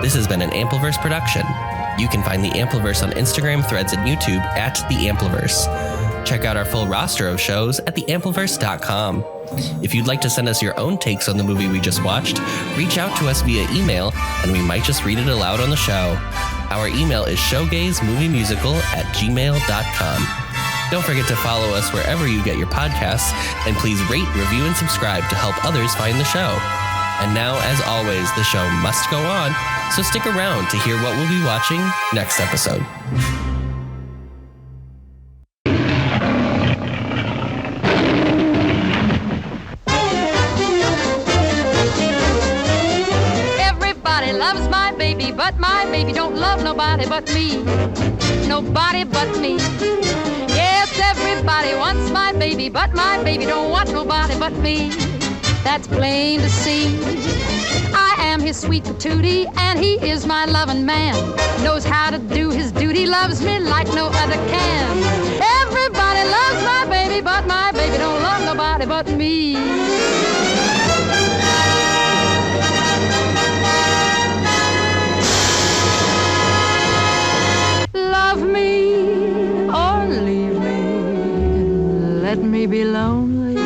This has been an Ampliverse production. You can find the Ampliverse on Instagram, Threads, and YouTube at the Ampliverse. Check out our full roster of shows at theampliverse.com. If you'd like to send us your own takes on the movie we just watched, reach out to us via email, and we might just read it aloud on the show. Our email is showgaysmoviemusical@gmail.com. Don't forget to follow us wherever you get your podcasts, and please rate, review, and subscribe to help others find the show. And now, as always, the show must go on, so stick around to hear what we'll be watching next episode. Everybody loves my baby, but my baby don't love nobody but me. Nobody but me. Yes, everybody wants my baby, but my baby don't want nobody but me. That's plain to see. I am his sweet patootie, and he is my loving man. Knows how to do his duty, loves me like no other can. Everybody loves my baby, but my baby don't love nobody but me. Love me or leave me, let me be lonely.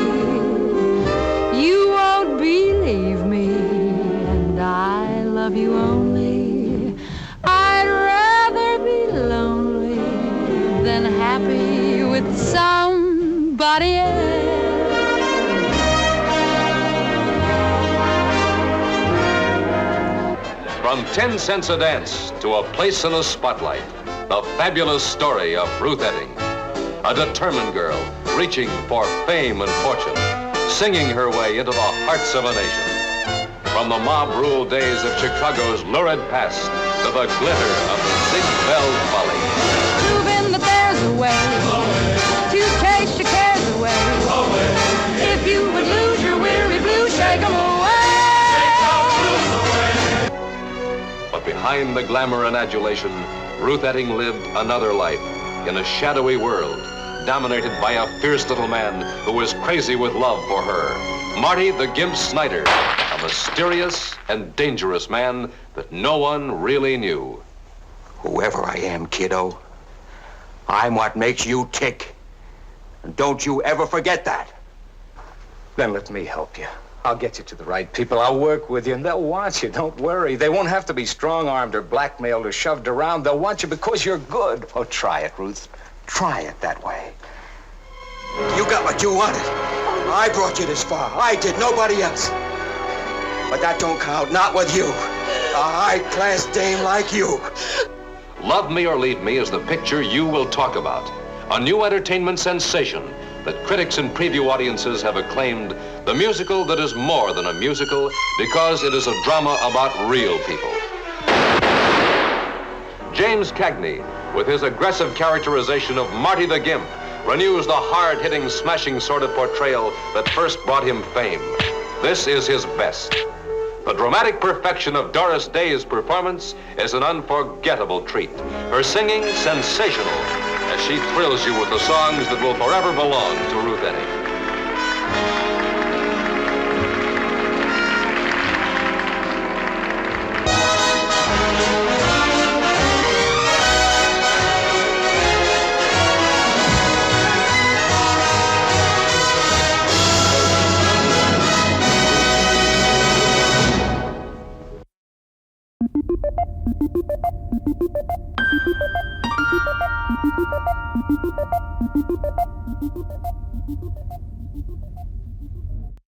You won't believe me, and I love you only. I'd rather be lonely than happy with somebody else. From 10 cents a dance to a place in the spotlight, the fabulous story of Ruth Etting, a determined girl reaching for fame and fortune, singing her way into the hearts of a nation. From the mob-ruled days of Chicago's lurid past to the glitter of the Ziegfeld Folly. Proving that there's a way to chase your cares away. If you would lose behind the glamour and adulation, Ruth Etting lived another life in a shadowy world, dominated by a fierce little man who was crazy with love for her. Marty the Gimp Snyder, a mysterious and dangerous man that no one really knew. Whoever I am, kiddo, I'm what makes you tick. And don't you ever forget that. Then let me help you. I'll get you to the right people. I'll work with you, and they'll want you. Don't worry. They won't have to be strong-armed or blackmailed or shoved around. They'll want you because you're good. Oh, try it, Ruth. Try it that way. You got what you wanted. I brought you this far. I did, nobody else. But that don't count, not with you. A high-class dame like you. Love Me or Leave Me is the picture you will talk about. A new entertainment sensation that critics and preview audiences have acclaimed, the musical that is more than a musical because it is a drama about real people. James Cagney, with his aggressive characterization of Marty the Gimp, renews the hard-hitting, smashing sort of portrayal that first brought him fame. This is his best. The dramatic perfection of Doris Day's performance is an unforgettable treat. Her singing, sensational, as she thrills you with the songs that will forever belong to Ruth Etting.